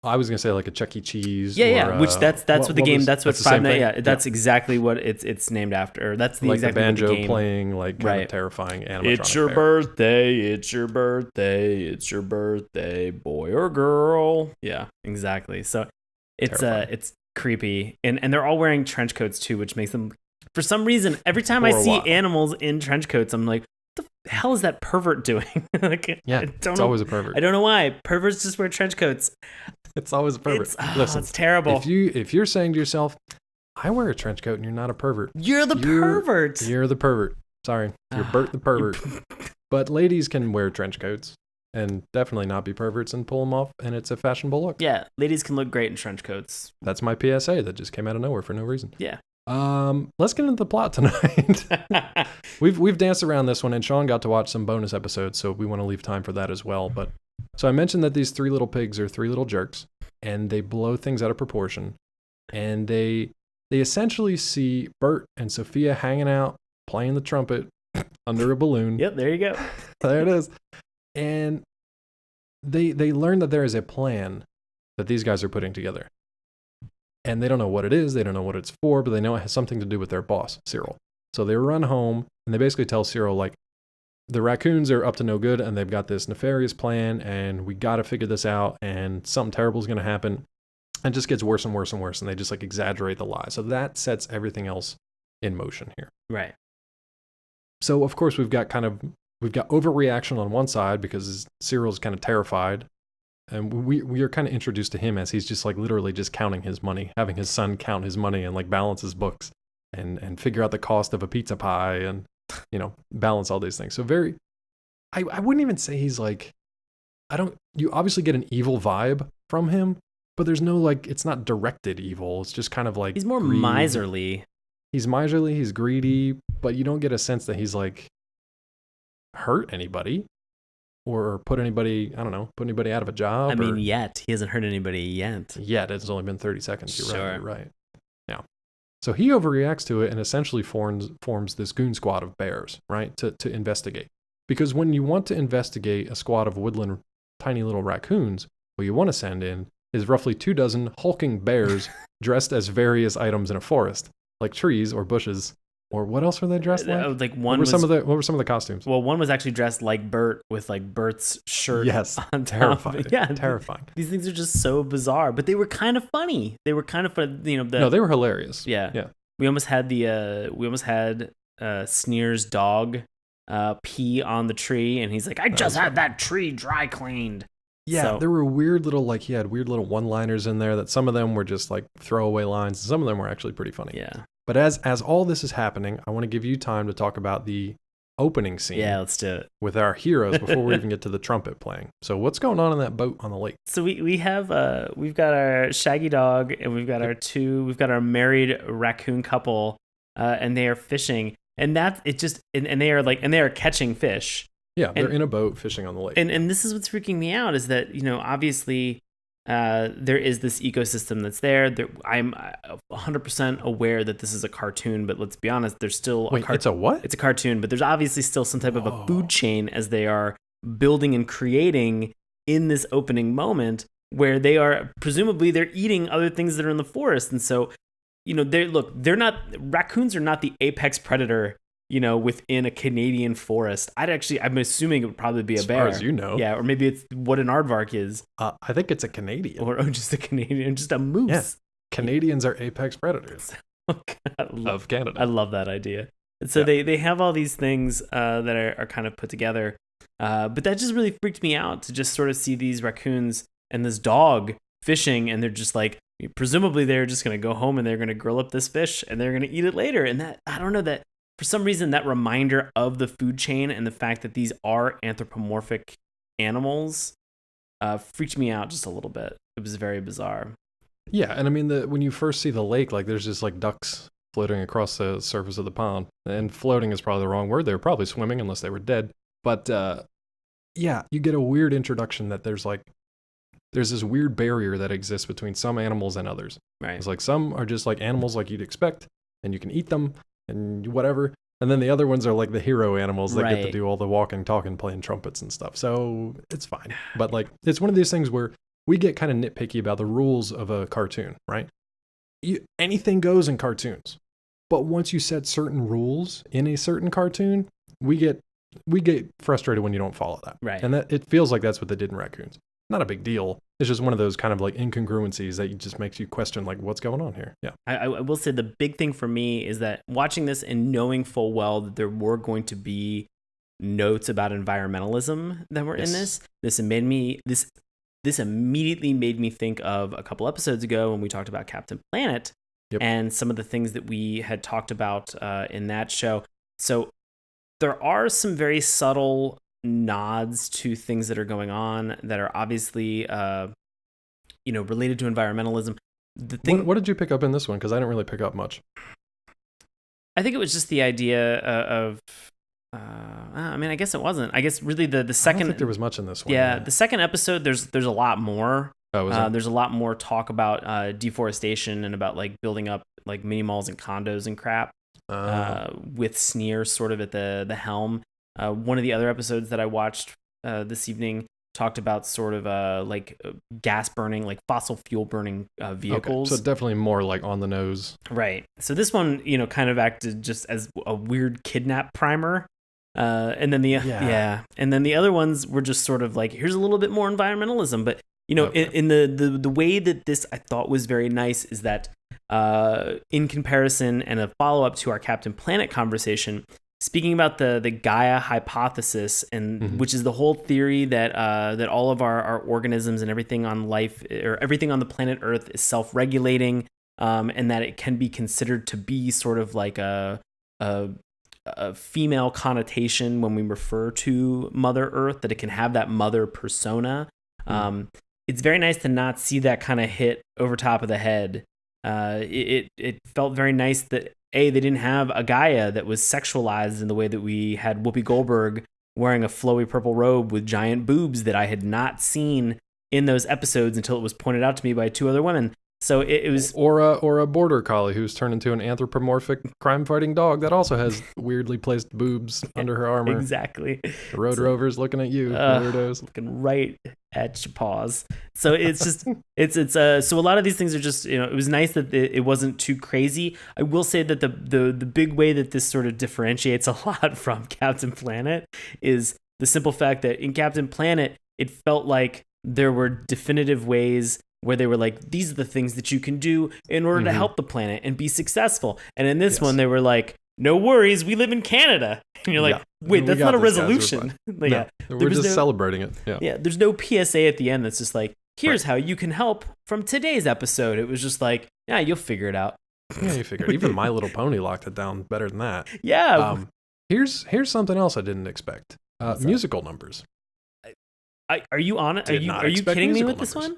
I was gonna say like a Chuck E. Cheese. Yeah, which that's what the game. That's what Five Nights. Yeah, that's yeah. exactly what it's named after. Or that's the like exactly the banjo what the game. Playing like kind of terrifying animatronic. It's your birthday. It's your birthday. It's your birthday, boy or girl. Yeah, exactly. So it's creepy, and they're all wearing trench coats too, which makes them. For some reason, every time I see animals in trench coats, I'm like, what the hell is that pervert doing? It's always a pervert. I don't know why. Perverts just wear trench coats. It's always a pervert. Listen, it's terrible. If you're saying to yourself, I wear a trench coat and you're not a pervert. You're the pervert. You're the pervert. Sorry. You're Bert the pervert. But ladies can wear trench coats and definitely not be perverts and pull them off, and it's a fashionable look. Yeah, ladies can look great in trench coats. That's my PSA that just came out of nowhere for no reason. Yeah. Let's get into the plot tonight. We've danced around this one, and Sean got to watch some bonus episodes, so we want to leave time for that as well. But so I mentioned that these three little pigs are three little jerks, and they blow things out of proportion. And they essentially see Bert and Sophia hanging out, playing the trumpet under a balloon. Yep, there you go. There it is. And they learn that there is a plan that these guys are putting together. And they don't know what it is, they don't know what it's for, but they know it has something to do with their boss, Cyril. So they run home, and they basically tell Cyril, like, the raccoons are up to no good, and they've got this nefarious plan, and we got to figure this out, and something terrible is going to happen. And it just gets worse and worse and worse, and they just, like, exaggerate the lie. So that sets everything else in motion here. Right. So, of course, we've got overreaction on one side, because Cyril's kind of terrified. And we are kind of introduced to him as he's just like literally just counting his money, having his son count his money and like balance his books and figure out the cost of a pizza pie and, balance all these things. So I wouldn't even say he's like, you obviously get an evil vibe from him, but there's no like, it's not directed evil. It's just kind of like. He's more miserly. he's miserly, he's greedy, but you don't get a sense that he's like hurt anybody or put anybody, I don't know, put anybody out of a job. I mean, yet. He hasn't hurt anybody yet. Yet. It's only been 30 seconds. You're Sure. right. Yeah. So he overreacts to it and essentially forms this goon squad of bears, right, to investigate. Because when you want to investigate a squad of woodland tiny little raccoons, what you want to send in is roughly 24 hulking bears dressed as various items in a forest, like trees or bushes. Or what else were they dressed like? Like what were some of the costumes? Well, one was actually dressed like Bert with like Bert's shirt. Yes, on terrifying. Top. Yeah, terrifying. These things are just so bizarre, but they were kind of funny. They were kind of fun. No, they were hilarious. Yeah. We almost had Sneer's dog pee on the tree, and he's like, "I just had that tree dry cleaned." Yeah, so, there were he had weird little one-liners in there that some of them were just like throwaway lines. Some of them were actually pretty funny. Yeah. But as all this is happening, I want to give you time to talk about the opening scene. Yeah, let's do it. With our heroes before we even get to the trumpet playing. So what's going on in that boat on the lake? So we've got our shaggy dog and we've got our married raccoon couple, and they are fishing, and they are catching fish. Yeah, they're in a boat fishing on the lake. And this is what's freaking me out is that, obviously there is this ecosystem that's there. I'm 100% aware that this is a cartoon, but let's be honest, there's still it's a what? It's a cartoon, but there's obviously still some type of a food chain as they are building and creating in this opening moment where presumably they're eating other things that are in the forest. And so, raccoons are not the apex predator, within a Canadian forest. I'm assuming it would probably be a bear. As far as you know. Yeah, or maybe it's what an aardvark is. I think it's a Canadian. Or just a Canadian, just a moose. Yeah. Canadians are apex predators of Canada. I love that idea. And so they have all these things that are kind of put together. But that just really freaked me out to just sort of see these raccoons and this dog fishing, and they're just like, presumably they're just going to go home and they're going to grill up this fish and they're going to eat it later. And that, I don't know, that for some reason, that reminder of the food chain and the fact that these are anthropomorphic animals freaked me out just a little bit. It was very bizarre. Yeah, and I mean, when you first see the lake, like there's just like ducks floating across the surface of the pond. And floating is probably the wrong word. They were probably swimming unless they were dead. But yeah, you get a weird introduction that there's this weird barrier that exists between some animals and others. Right. It's like some are just like animals like you'd expect, and you can eat them and whatever. And then the other ones are like the hero animals that get to do all the walking, talking, playing trumpets and stuff. So it's fine. But like, it's one of these things where we get kind of nitpicky about the rules of a cartoon, right? Anything goes in cartoons. But once you set certain rules in a certain cartoon, we get frustrated when you don't follow that. Right. And that it feels like that's what they did in Raccoons. Not a big deal. It's just one of those kind of like incongruencies that just makes you question like what's going on here. Yeah. I will say the big thing for me is that watching this and knowing full well that there were going to be notes about environmentalism that were in this immediately made me think of a couple episodes ago when we talked about Captain Planet and some of the things that we had talked about in that show. So there are some very subtle nods to things that are going on that are obviously related to environmentalism. What did you pick up in this one? Because I didn't really pick up much. I think it was just the idea of I guess it wasn't. I guess really the second. I don't think there was much in this one. Yeah, the second episode there's a lot more. Oh, there's a lot more talk about deforestation and about like building up like mini malls and condos and crap. With Sneer sort of at the helm. One of the other episodes that I watched this evening talked about sort of like gas burning, like fossil fuel burning vehicles. Okay. So definitely more like on the nose. Right. So this one, kind of acted just as a weird kidnap primer. And then the other ones were just sort of like, here's a little bit more environmentalism. But in the way that this I thought was very nice is that in comparison and a follow up to our Captain Planet conversation, speaking about the Gaia hypothesis, and which is the whole theory that all of our organisms and everything on life or everything on the planet Earth is self-regulating, and that it can be considered to be sort of like a female connotation when we refer to Mother Earth, that it can have that mother persona. It's very nice to not see that kind of hit over top of the head. It felt very nice that they didn't have a Gaia that was sexualized in the way that we had Whoopi Goldberg wearing a flowy purple robe with giant boobs that I had not seen in those episodes until it was pointed out to me by 2 other women. So it was, or a border collie who's turned into an anthropomorphic crime-fighting dog that also has weirdly placed boobs under her armor. Exactly. The Road Rover's looking at you, weirdos. Looking right at your paws. So it's just so a lot of these things are just, it was nice that it wasn't too crazy. I will say that the big way that this sort of differentiates a lot from Captain Planet is the simple fact that in Captain Planet it felt like there were definitive ways where they were like, these are the things that you can do in order to help the planet and be successful. And in this one, they were like, no worries, we live in Canada. And you're like, wait, that's not a resolution. We're just celebrating it. Yeah, there's no PSA at the end that's just like, here's how you can help from today's episode. It was just like, yeah, you'll figure it out. Yeah, you figure it. Even My Little Pony locked it down better than that. Yeah. Here's something else I didn't expect. Musical numbers. Are you on it? Are you kidding me with this one?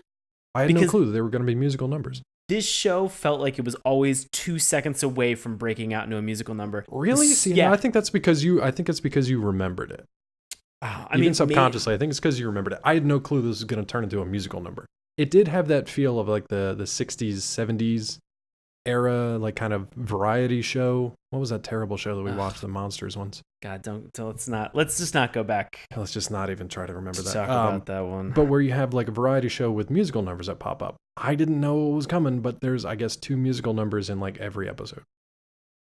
I had no clue that there were going to be musical numbers. This show felt like it was always 2 seconds away from breaking out into a musical number. Really? See, yeah. No, I think it's because you remembered it. Even subconsciously, I think it's because you remembered it. I had no clue this was going to turn into a musical number. It did have that feel of like the 60s, 70s era, like kind of variety show. What was that terrible show that we watched, the Monsters ones? God, let's just not go back. Let's just not even try to remember that. Talk about that one. But where you have like a variety show with musical numbers that pop up. I didn't know it was coming, but there's, I guess, 2 musical numbers in like every episode.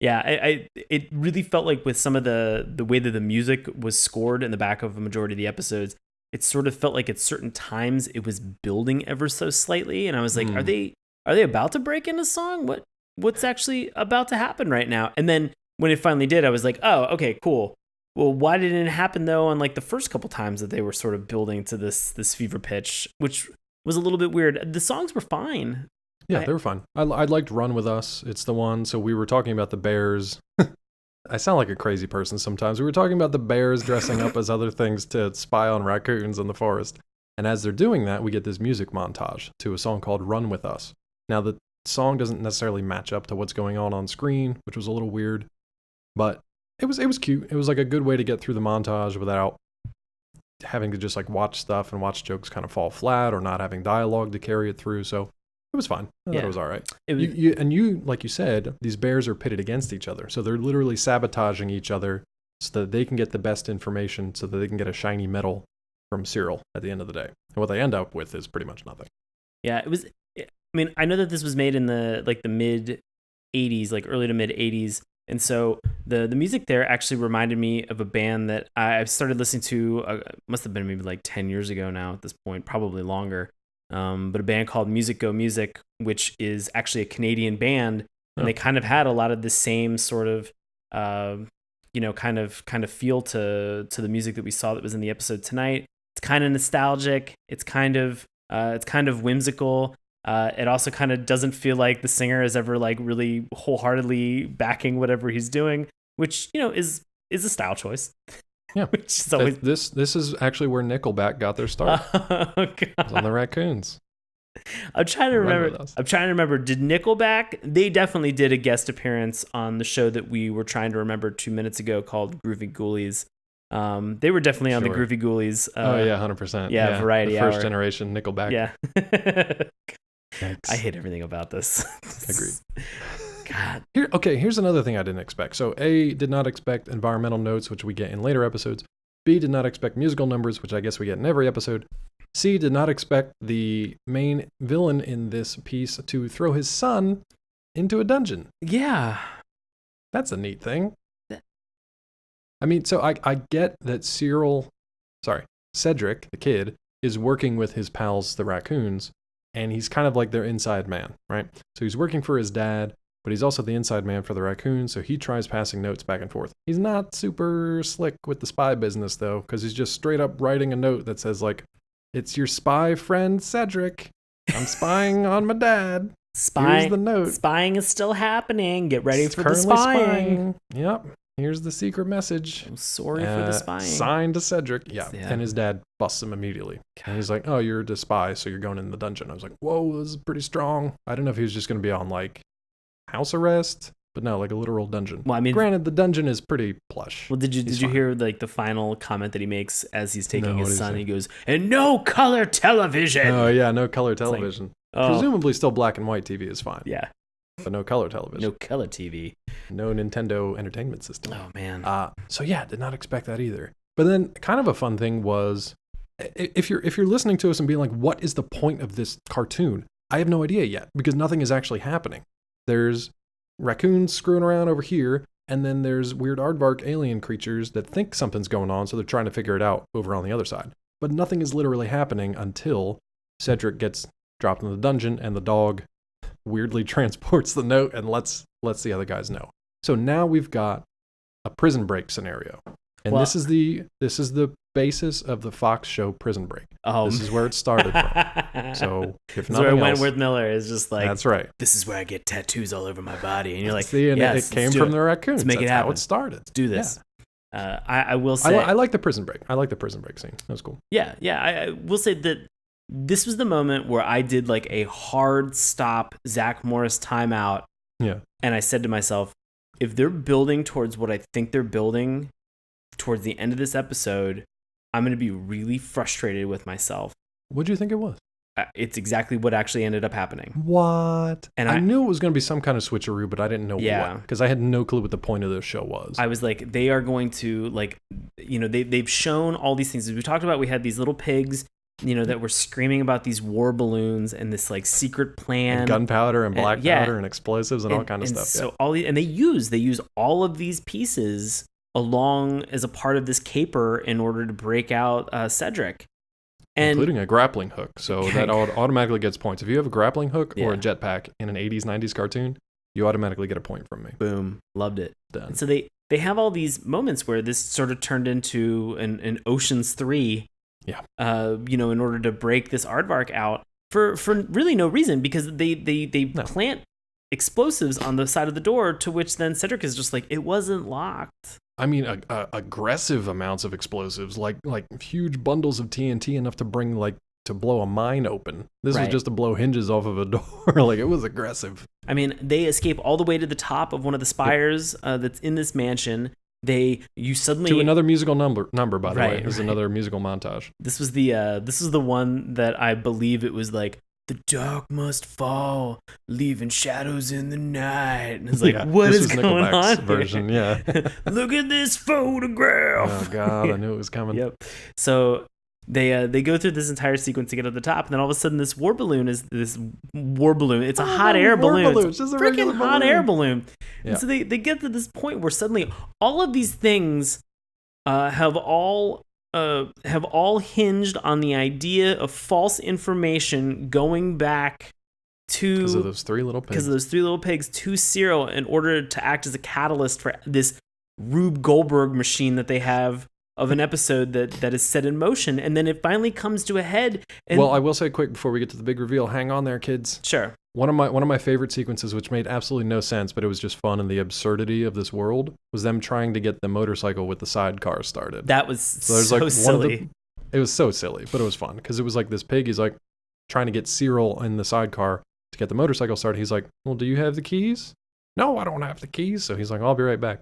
Yeah, it really felt like with some of the way that the music was scored in the back of a majority of the episodes, it sort of felt like at certain times it was building ever so slightly, and I was like, are they about to break into song? What's actually about to happen right now? And then when it finally did, I was like, oh, okay, cool. Well, why didn't it happen though on like the first couple times that they were sort of building to this fever pitch, which was a little bit weird. The songs were fine. Yeah, they were fine. I liked Run With Us. It's the one. So we were talking about the bears. I sound like a crazy person sometimes. We were talking about the bears dressing up as other things to spy on raccoons in the forest. And as they're doing that, we get this music montage to a song called Run With Us. Now, the song doesn't necessarily match up to what's going on screen, which was a little weird. But it was cute. It was like a good way to get through the montage without having to just like watch stuff and watch jokes kind of fall flat or not having dialogue to carry it through. So it was fine. I thought it was all right. You, like you said, these bears are pitted against each other. So they're literally sabotaging each other so that they can get the best information so that they can get a shiny medal from Cyril at the end of the day. And what they end up with is pretty much nothing. Yeah, it was. I mean, I know that this was made in the mid 80s, like early to mid 80s. And so the music there actually reminded me of a band that I started listening to, must have been maybe like 10 years ago now at this point, probably longer. But a band called Music Go Music, which is actually a Canadian band. And they kind of had a lot of the same sort of, kind of feel to the music that we saw that was in the episode tonight. It's kind of nostalgic. It's kind of whimsical. It also kind of doesn't feel like the singer is ever like really wholeheartedly backing whatever he's doing, which is a style choice. Yeah, which is always... this is actually where Nickelback got their start. Oh, God. It was on the Raccoons. I'm trying to remember. Did Nickelback? They definitely did a guest appearance on the show that we were trying to remember 2 minutes ago called Groovy Ghoulies. They were definitely on the Groovy Ghoulies. 100%. Yeah, Variety Hour. First Hour. Generation Nickelback. Yeah. Yikes. I hate everything about this. Agreed. God. Here's another thing I didn't expect. So A, did not expect environmental notes, which we get in later episodes. B, did not expect musical numbers, which I guess we get in every episode. C, did not expect the main villain in this piece to throw his son into a dungeon. Yeah. That's a neat thing. I mean, so I get that Cedric, the kid, is working with his pals, the Raccoons, and he's kind of like their inside man, right? So he's working for his dad, but he's also the inside man for the Raccoons, so he tries passing notes back and forth. He's not super slick with the spy business, though, because he's just straight up writing a note that says, like, it's your spy friend, Cedric. I'm spying on my dad. Here's the note. Spying is still happening. Get ready for the spying. Yep. Here's the secret message. I'm sorry for the spying. Signed to Cedric. Yeah. And his dad busts him immediately. And he's like, oh, you're the spy, so you're going in the dungeon. I was like, whoa, this is pretty strong. I don't know if he was just going to be on, like, house arrest but no, like a literal dungeon. Well, I mean, granted, the dungeon is pretty plush. Well, did you fine. hear like the final comment that he makes as he's taking No, what his did he son? say? He goes, "And no color television." Oh yeah, no color television. oh. Presumably, still black and white TV is fine. Yeah, but no color television. no color TV. No Nintendo Entertainment System. Oh man. So yeah, did not expect that either. But then, kind of a fun thing was, if you're listening to us and being like, "What is the point of this cartoon?" I have no idea yet because nothing is actually happening. There's raccoons screwing around over here, and then there's weird aardvark alien creatures that think something's going on, so they're trying to figure it out over on the other side. But nothing is literally happening until Cedric gets dropped in the dungeon, and the dog weirdly transports the note and lets the other guys know. So now we've got a prison break scenario, and this is the basis of the Fox show Prison Break. This is where it started from. So if nothing else, Wentworth Miller is just like, that's right. This is where I get tattoos all over my body, and you're like, see, and yes, it came from the raccoons. Let's make that's it happen. how it started. Let's do this. Yeah. I will say, I like the prison break. I like the prison break scene. That was cool. Yeah. I will say that this was the moment where I did like a hard stop Zach Morris timeout. Yeah. And I said to myself, if they're building towards what I think they're building towards the end of this episode, I'm going to be really frustrated with myself. What do you think it was? It's exactly what actually ended up happening. What? And I knew it was going to be some kind of switcheroo, but I didn't know what. Because I had no clue what the point of the show was. I was like, they are going to, like, you know, they've shown all these things. As we talked about, we had these little pigs, you know, that were screaming about these war balloons and this, like, secret plan. And gunpowder and black powder and explosives and all kind of stuff. So they use all of these pieces along as a part of this caper in order to break out Cedric. Including a grappling hook. So that automatically gets points. If you have a grappling hook or a jetpack in an 80s, 90s cartoon, you automatically get a point from me. Boom. Loved it. Done. And so they have all these moments where this sort of turned into an Ocean's 3, you know, in order to break this aardvark out for really no reason, because they plant explosives on the side of the door, to which then Cedric is just like, it wasn't locked. I mean, aggressive amounts of explosives, like huge bundles of TNT, enough to blow a mine open. This was just to blow hinges off of a door. Like, it was aggressive. I mean, they escape all the way to the top of one of the spires that's in this mansion. You suddenly to another musical number by the way. It was another musical montage. This was the one that I believe it was like, the dark must fall, leaving shadows in the night. And it's like, what is going on here? Version, yeah. Look at this photograph. Oh God, I knew it was coming. Yep. So they go through this entire sequence to get to the top, and then all of a sudden this war balloon. It's a hot air balloon. It's just a freaking hot air balloon. Yeah. And so they get to this point where suddenly all of these things have all hinged on the idea of false information going back to because of those three little pigs to Cyril, in order to act as a catalyst for this Rube Goldberg machine that they have of an episode that is set in motion, and then it finally comes to a head. Well, I will say quick before we get to the big reveal, hang on there, kids. Sure. One of my favorite sequences, which made absolutely no sense, but it was just fun, and the absurdity of this world, was them trying to get the motorcycle with the sidecar started. That was so silly. It was so silly, but it was fun, because it was like this pig, he's like trying to get Cyril in the sidecar to get the motorcycle started. He's like, well, do you have the keys? No, I don't have the keys. So he's like, I'll be right back.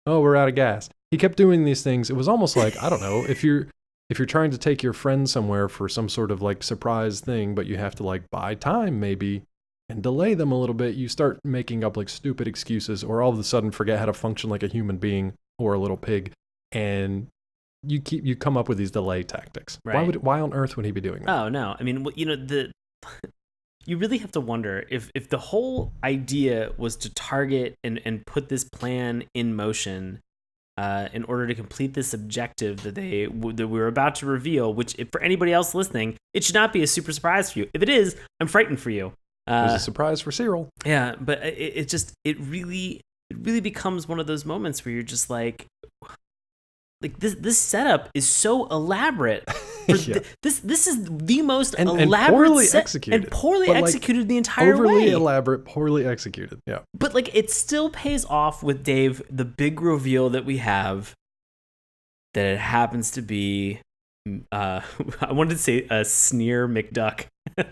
Oh, we're out of gas. He kept doing these things. It was almost like, I don't know, if you're trying to take your friend somewhere for some sort of like surprise thing, but you have to like buy time maybe and delay them a little bit, you start making up like stupid excuses, or all of a sudden forget how to function like a human being or a little pig, and you come up with these delay tactics. Right. Why on earth would he be doing that? Oh no, I mean, you know, you really have to wonder if the whole idea was to target and put this plan in motion in order to complete this objective that we were about to reveal, which, if for anybody else listening, it should not be a super surprise for you. If it is, I'm frightened for you. It was a surprise for Cyril. Yeah, but it really becomes one of those moments where you're just like this setup is so elaborate. This is the most elaborate poorly executed. And poorly executed the entire way. Overly elaborate, poorly executed. Yeah. But like, it still pays off with Dave, the big reveal that we have, that it happens to be I wanted to say Sneer McDuck.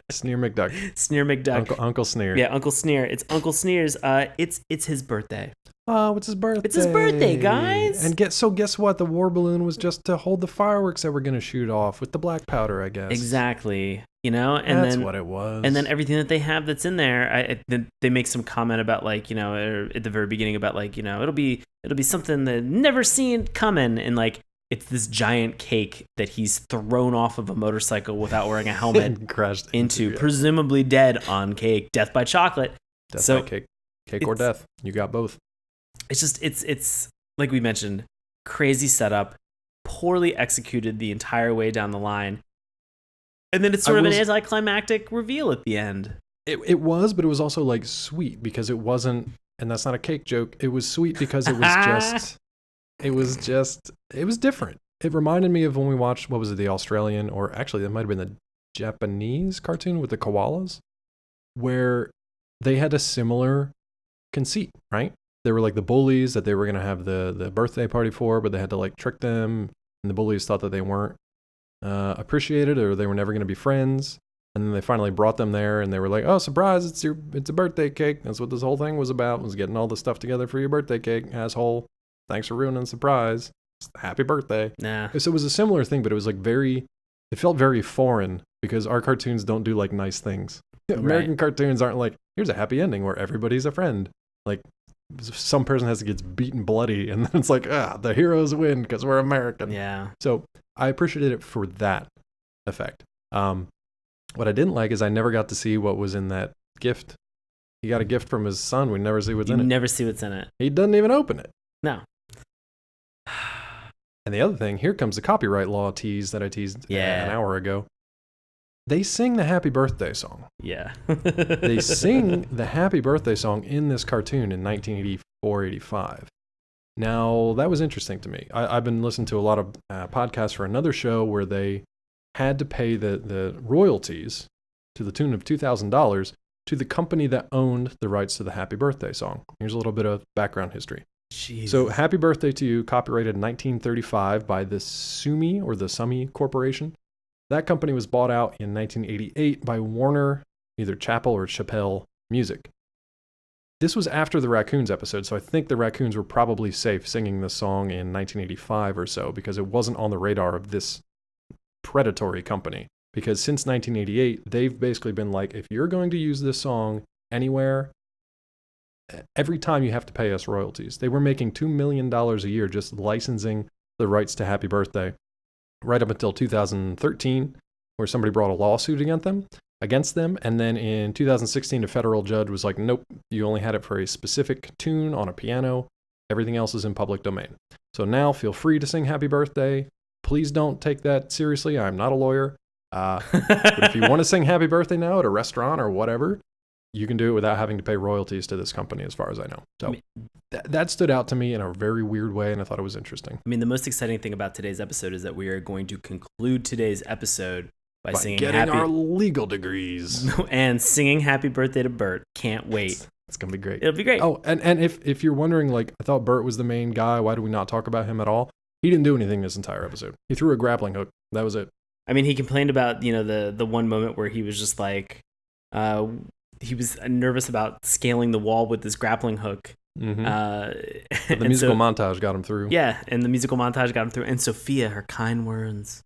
Sneer McDuck. Sneer McDuck. Uncle Sneer. Yeah, Uncle Sneer. It's Uncle Sneer's. It's his birthday. Oh, it's his birthday. It's his birthday, guys. And guess what? The war balloon was just to hold the fireworks that we're going to shoot off with the black powder, I guess. Exactly. And that's what it was. And then everything that they have that's in there, they make some comment about like, at the very beginning about like, it'll be something that never seen coming, and like it's this giant cake that he's thrown off of a motorcycle without wearing a helmet crashed into, presumably dead on cake, death by chocolate. Death by cake or death. You got both. It's just it's like we mentioned, crazy setup, poorly executed the entire way down the line. And then it's sort of an anticlimactic reveal at the end. It was, but it was also like sweet because it wasn't, and that's not a cake joke. It was sweet because it was different. It reminded me of when we watched, what was it, the Australian, or actually that might have been the Japanese cartoon with the koalas, where they had a similar conceit, right? They were like the bullies that they were going to have the birthday party for, but they had to like trick them, and the bullies thought that they weren't appreciated, or they were never going to be friends. And then they finally brought them there, and they were like, "Oh, surprise! It's a birthday cake." That's what this whole thing was about: was getting all the stuff together for your birthday cake, asshole. Thanks for ruining the surprise. Happy birthday. Nah. So it was a similar thing, but it was like it felt very foreign because our cartoons don't do like nice things. American cartoons aren't like, here's a happy ending where everybody's a friend. Like some person has to get beaten bloody, and then it's like, the heroes win because we're American. Yeah. So I appreciated it for that effect. What I didn't like is I never got to see what was in that gift. He got a gift from his son. We never see what's in it. You never see what's in it. He doesn't even open it. No. And the other thing, here comes the copyright law tease that I teased an hour ago. They sing the happy birthday song. Yeah. They sing the happy birthday song in this cartoon in 1984-85. Now, that was interesting to me. I've been listening to a lot of podcasts for another show where they had to pay the royalties to the tune of $2,000 to the company that owned the rights to the happy birthday song. Here's a little bit of background history. Jesus. So, Happy Birthday to You, copyrighted in 1935 by the Sumi Corporation. That company was bought out in 1988 by Warner, either Chappell or Chappell Music. This was after the Raccoons episode, so I think the Raccoons were probably safe singing this song in 1985 or so, because it wasn't on the radar of this predatory company. Because since 1988, they've basically been like, if you're going to use this song anywhere, every time you have to pay us royalties. They were making $2 million a year just licensing the rights to Happy Birthday, right up until 2013, where somebody brought a lawsuit against them. And then in 2016, a federal judge was like, nope, you only had it for a specific tune on a piano. Everything else is in public domain. So now feel free to sing Happy Birthday. Please don't take that seriously. I'm not a lawyer. But if you want to sing Happy Birthday now at a restaurant or whatever, you can do it without having to pay royalties to this company, as far as I know. So that stood out to me in a very weird way, and I thought it was interesting. I mean, the most exciting thing about today's episode is that we are going to conclude today's episode by singing getting our legal degrees and singing Happy Birthday to Bert. Can't wait. It's going to be great. It'll be great. Oh, and if you're wondering, like, I thought Bert was the main guy. Why do we not talk about him at all? He didn't do anything this entire episode. He threw a grappling hook. That was it. I mean, he complained about, the one moment where he was just like, he was nervous about scaling the wall with this grappling hook. Mm-hmm. The musical montage got him through. Yeah, and the musical montage got him through. And Sophia, her kind words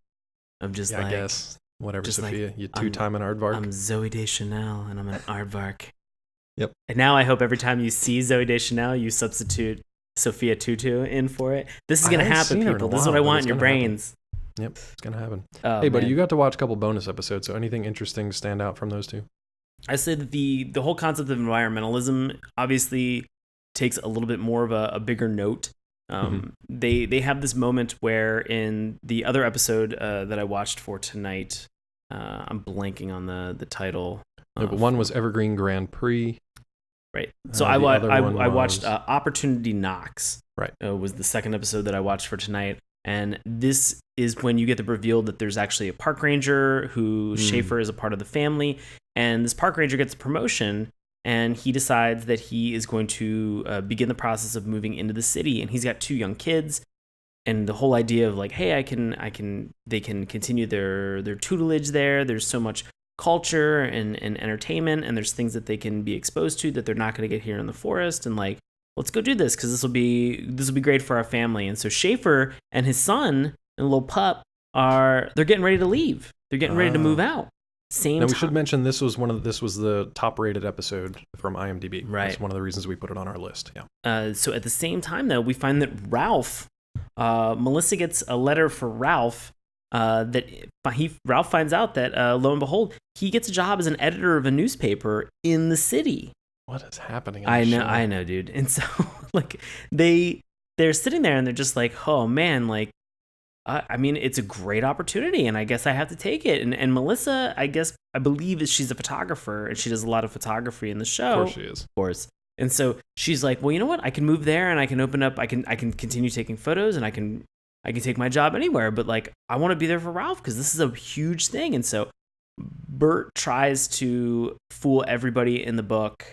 of just I guess. Whatever, just Sophia. like, you two-time an aardvark. I'm Zoe Deschanel, and I'm an aardvark. Yep. And now I hope every time you see Zoe Deschanel, you substitute Sophia Tutu in for it. This is going to happen, people. This is what I want in your brains. Yep, it's going to happen. Oh, hey, buddy, you got to watch a couple bonus episodes, so anything interesting stand out from those two? I said that the whole concept of environmentalism obviously takes a little bit more of a bigger note. They have this moment where in the other episode that I watched for tonight, I'm blanking on the title. No, but one was Evergreen Grand Prix. Right. So I watched Opportunity Knocks. Right. Was the second episode that I watched for tonight. And this is when you get the reveal that there's actually a park ranger who Schaefer is a part of the family. And this park ranger gets a promotion, and he decides that he is going to begin the process of moving into the city. And he's got two young kids. and the whole idea of like, hey, they can continue their tutelage there. There's so much culture and entertainment, and there's things that they can be exposed to that they're not going to get here in the forest, and like, let's go do this because this will be great for our family. And so Schaefer and his son and little pup they're getting ready to leave. They're getting ready to move out. Now we should mention this was the top rated episode from IMDb. Right. That's one of the reasons we put it on our list. Yeah. So at the same time though, we find that Melissa gets a letter for Ralph. Ralph finds out that lo and behold, he gets a job as an editor of a newspaper in the city. What is happening? I know, dude. And so like they're sitting there and they're just like, oh man, like I mean, it's a great opportunity, and I guess I have to take it. And Melissa, I believe that she's a photographer, and she does a lot of photography in the show. Of course she is. Of course. And so she's like, well, you know what? I can move there, and I can open up. I can continue taking photos, and I can take my job anywhere. But like, I want to be there for Ralph because this is a huge thing. And so Bert tries to fool everybody in the book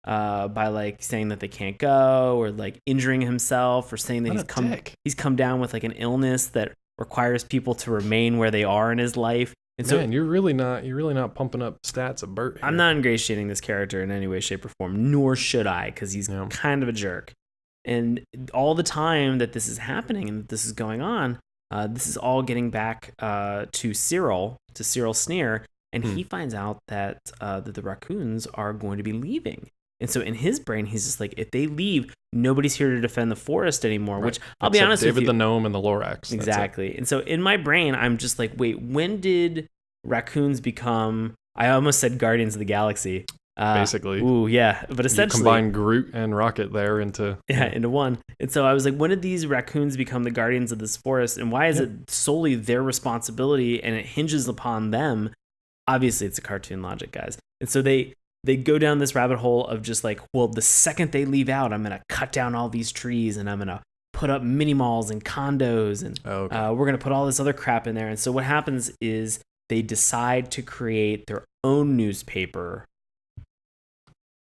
by like saying that they can't go, or like injuring himself, or saying that he's come down with like an illness that requires people to remain where they are in his life. And so, man, you're really not pumping up stats of Bert here. I'm not ingratiating this character in any way, shape, or form, nor should I, because he's kind of a jerk. And all the time that this is happening and that this is going on, this is all getting back to Cyril Sneer, and he finds out that the Raccoons are going to be leaving. And so in his brain, he's just like, if they leave, nobody's here to defend the forest anymore, which I'll be honest with you. David the Gnome and the Lorax. Exactly. And so in my brain, I'm just like, wait, when did Raccoons become, I almost said Guardians of the Galaxy. Basically. Ooh, yeah. But essentially. You combine Groot and Rocket there into one. And so I was like, when did these raccoons become the guardians of this forest? And why is it solely their responsibility and it hinges upon them? Obviously, it's a cartoon logic, guys. And so they go down this rabbit hole of just like, well, the second they leave out, I'm going to cut down all these trees and I'm going to put up mini malls and condos and we're going to put all this other crap in there. And so what happens is they decide to create their own newspaper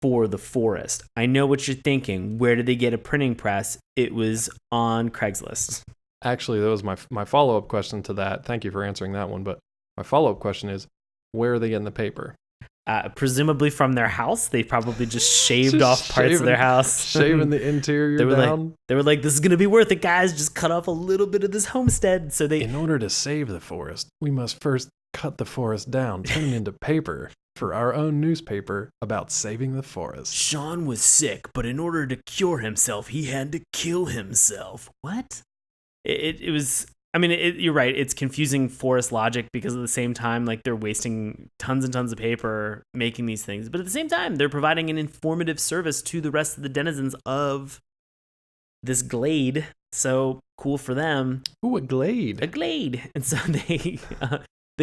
for the forest. I know what you're thinking. Where did they get a printing press? It was on Craigslist. Actually, that was my follow-up question to that. Thank you for answering that one. But my follow-up question is, where are they getting the paper? Presumably from their house. They probably just shaved off parts of their house. Shaving the interior down. They were like, this is going to be worth it, guys. Just cut off a little bit of this homestead. So in order to save the forest, we must first cut the forest down, turn it into paper for our own newspaper about saving the forest. Sean was sick, but in order to cure himself, he had to kill himself. What? It was... I mean, you're right. It's confusing forest logic because at the same time, like they're wasting tons and tons of paper making these things. But at the same time, they're providing an informative service to the rest of the denizens of this glade. So cool for them. Ooh, a glade. A glade. And so they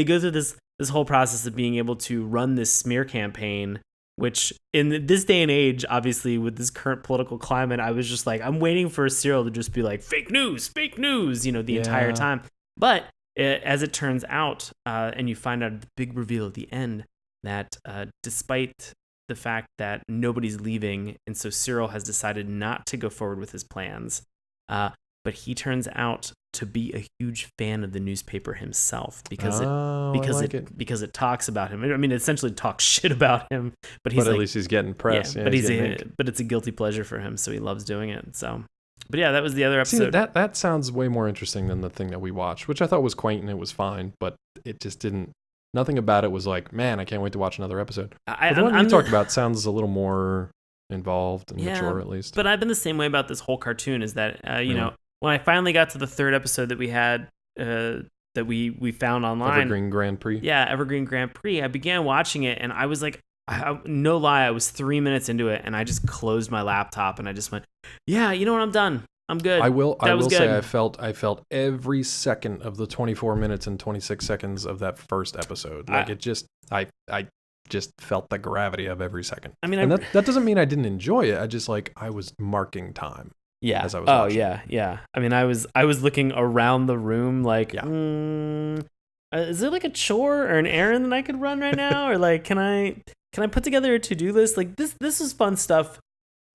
go through this whole process of being able to run this smear campaign, which in this day and age, obviously with this current political climate, I was just like, I'm waiting for Cyril to just be like, fake news, the entire time. But as it turns out, and you find out at the big reveal at the end, that despite the fact that nobody's leaving, and so Cyril has decided not to go forward with his plans, but he turns out to be a huge fan of the newspaper himself because it talks about him. I mean, it essentially talks shit about him, but at least he's getting press. Yeah, but it's a guilty pleasure for him, so he loves doing it. So, but yeah, that was the other episode. See, that sounds way more interesting than the thing that we watched, which I thought was quaint and it was fine, but it just didn't. Nothing about it was like, man, I can't wait to watch another episode. The one you talked about sounds a little more involved and mature, at least. But I've been the same way about this whole cartoon. Is that you know. When I finally got to the third episode that we had, that we found online, Evergreen Grand Prix. Yeah, Evergreen Grand Prix. I began watching it, and I was like, no lie, I was 3 minutes into it, and I just closed my laptop, and I just went, yeah, you know what, I'm done. I'm good. I will say I felt every second of the 24 minutes and 26 seconds of that first episode. Like I just felt the gravity of every second. I mean, that doesn't mean I didn't enjoy it. I was marking time. Yeah. As I was watching. Yeah. I mean, I was looking around the room like, is there like a chore or an errand that I could run right now, or like, can I put together a to-do list? Like this is fun stuff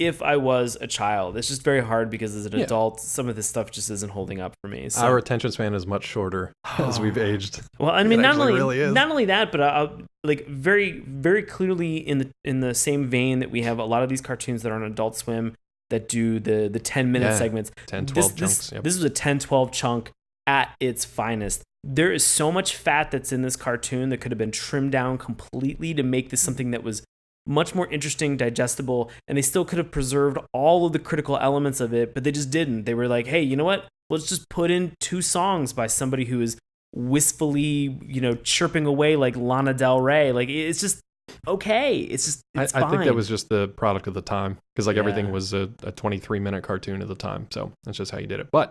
if I was a child. It's just very hard because as an adult, some of this stuff just isn't holding up for me. So. Our attention span is much shorter as we've aged. Well, I mean, not really only that, but like very, very clearly in the same vein that we have a lot of these cartoons that are on Adult Swim that do the 10-minute segments. 10, 12 chunks. This was a 10, 12 chunk at its finest. There is so much fat that's in this cartoon that could have been trimmed down completely to make this something that was much more interesting, digestible, and they still could have preserved all of the critical elements of it, but they just didn't. They were like, hey, you know what? Let's just put in 2 songs by somebody who is wistfully, chirping away like Lana Del Rey. Like, it's just okay. It's fine. I think that was just the product of the time because everything was a 23-minute cartoon at the time. So that's just how you did it. But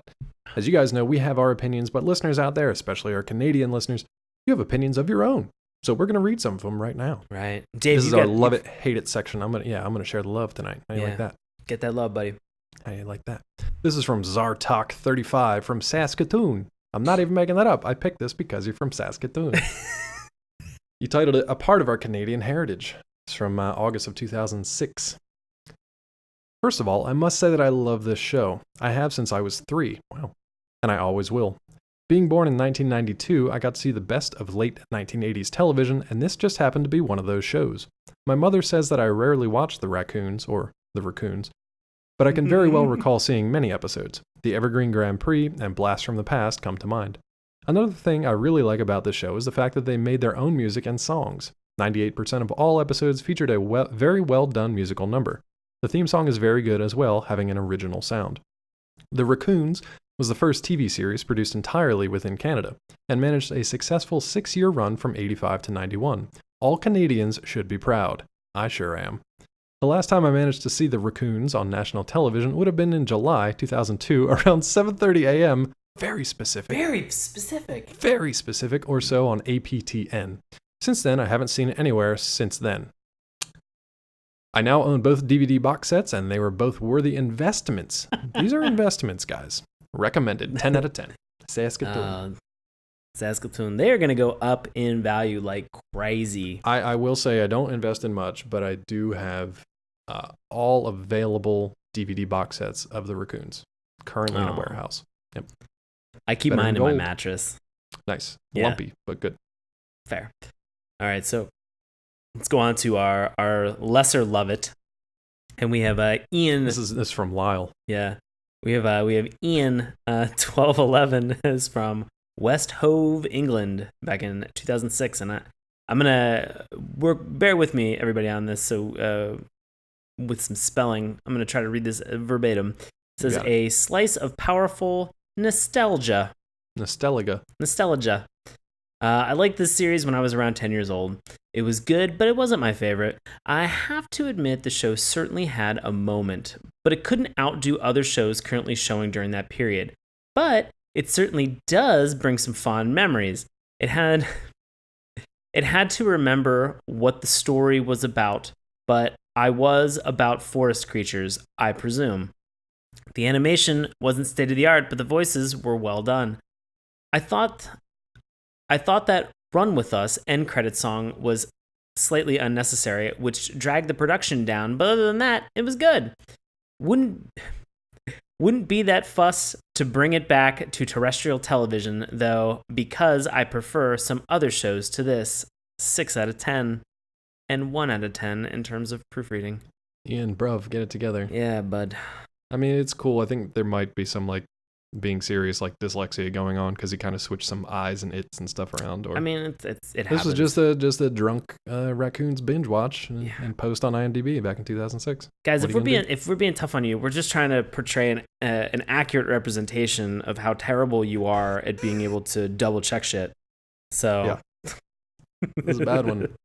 as you guys know, we have our opinions, but listeners out there, especially our Canadian listeners, you have opinions of your own. So we're going to read some of them right now. Right. Dave, this is our love it, hate it section. I'm going to share the love tonight. How do you like that? Get that love, buddy. How do you like that? This is from Zartok35 from Saskatoon. I'm not even making that up. I picked this because you're from Saskatoon. You titled it A Part of Our Canadian Heritage. It's from August of 2006. First of all, I must say that I love this show. I have since I was 3. Wow. And I always will. Being born in 1992, I got to see the best of late 1980s television, and this just happened to be one of those shows. My mother says that I rarely watch the Raccoons, but I can very well recall seeing many episodes. The Evergreen Grand Prix and Blast from the Past come to mind. Another thing I really like about the show is the fact that they made their own music and songs. 98% of all episodes featured a very well done musical number. The theme song is very good as well, having an original sound. The Raccoons was the first TV series produced entirely within Canada, and managed a successful 6-year run from 85 to 91. All Canadians should be proud. I sure am. The last time I managed to see the Raccoons on national television would have been in July 2002 around 7:30 a.m. Very specific. Very specific or so on APTN. Since then, I haven't seen it anywhere since then. I now own both DVD box sets, and they were both worthy investments. These are investments, guys. Recommended. 10 out of 10. Saskatoon. Saskatoon. They are going to go up in value like crazy. I will say I don't invest in much, but I do have all available DVD box sets of the Raccoons currently in a warehouse. Yep. I keep mine in my mattress. Nice. Yeah. Lumpy, but good. Fair. All right, so let's go on to our lesser love it. And we have Ian. This is from Lyle. Yeah. We have Ian 1211 is from West Hove, England, back in 2006, and I'm gonna bear with me, everybody, on this. So with some spelling, I'm gonna try to read this verbatim. It says a slice of powerful nostalgia. Nostalgia. I liked this series when I was around 10 years old. It was good, but it wasn't my favorite. I have to admit the show certainly had a moment, but it couldn't outdo other shows currently showing during that period. But it certainly does bring some fond memories. It had to remember what the story was about, but I was about forest creatures, I presume. The animation wasn't state-of-the-art, but the voices were well done. I thought that Run With Us end credit song was slightly unnecessary, which dragged the production down, but other than that, it was good. Wouldn't be that fuss to bring it back to terrestrial television, though, because I prefer some other shows to this. 6 out of 10, and 1 out of 10 in terms of proofreading. Ian, bruv, get it together. Yeah, bud. I mean, it's cool. I think there might be some, being serious, dyslexia going on, because he kind of switched some I's and its and stuff around. Or I mean, it this happens. was just a drunk Raccoons binge watch and post on IMDb back in 2006. Guys, if we're being tough on you, we're just trying to portray an accurate representation of how terrible you are at being able to double check shit. So yeah, this is a bad one.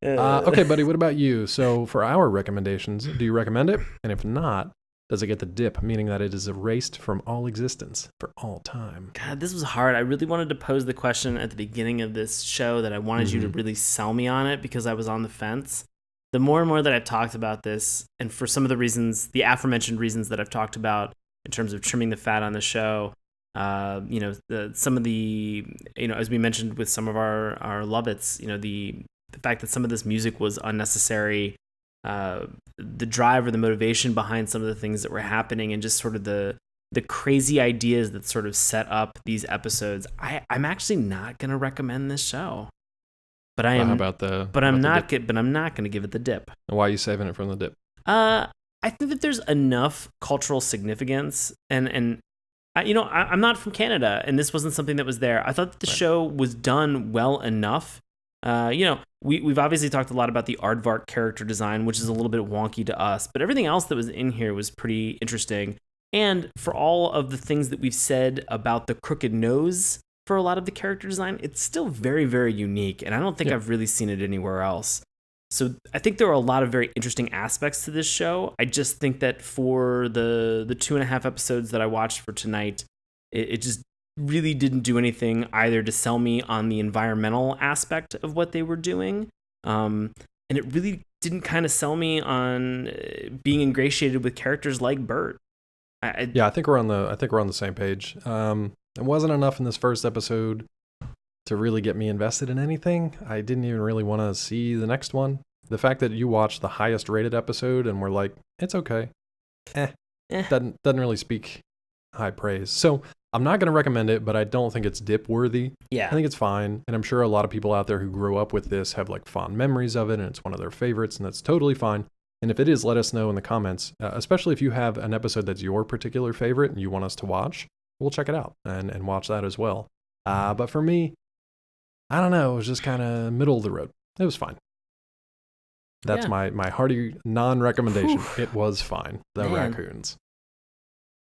Okay, buddy, what about you? So for our recommendations, do you recommend it? And if not, does it get the dip, meaning that it is erased from all existence for all time? God, this was hard. I really wanted to pose the question at the beginning of this show that I wanted you to really sell me on it because I was on the fence. The more and more that I've talked about this, and for some of the reasons, the aforementioned reasons that I've talked about in terms of trimming the fat on the show, some of the, as we mentioned with some of our Lovitz, the fact that some of this music was unnecessary, the drive or the motivation behind some of the things that were happening, and just sort of the crazy ideas that sort of set up these episodes, I'm actually not going to recommend this show. But I am. How about the? But I'm not. But I'm not going to give it the dip. And why are you saving it from the dip? I think that there's enough cultural significance, and I'm not from Canada, and this wasn't something that was there. I thought that the show was done well enough. We've obviously talked a lot about the aardvark character design, which is a little bit wonky to us, but everything else that was in here was pretty interesting. And for all of the things that we've said about the crooked nose for a lot of the character design, it's still very, very unique, and I don't think I've really seen it anywhere else. So I think there are a lot of very interesting aspects to this show. I just think that for the 2.5 episodes that I watched for tonight, it just really didn't do anything either to sell me on the environmental aspect of what they were doing, and it really didn't kind of sell me on being ingratiated with characters like Bert. I think we're on the same page. It wasn't enough in this first episode to really get me invested in anything. I didn't even really want to see the next one. The fact that you watched the highest rated episode and were like, it's okay, doesn't really speak high praise. So I'm not going to recommend it, but I don't think it's dip worthy. Yeah, I think it's fine, and I'm sure a lot of people out there who grew up with this have like fond memories of it, and it's one of their favorites, and that's totally fine. And if it is, let us know in the comments, especially if you have an episode that's your particular favorite and you want us to watch. We'll check it out and watch that as well. But for me, I don't know. It was just kind of middle of the road. It was fine. That's my hearty non-recommendation. It was fine. Raccoons.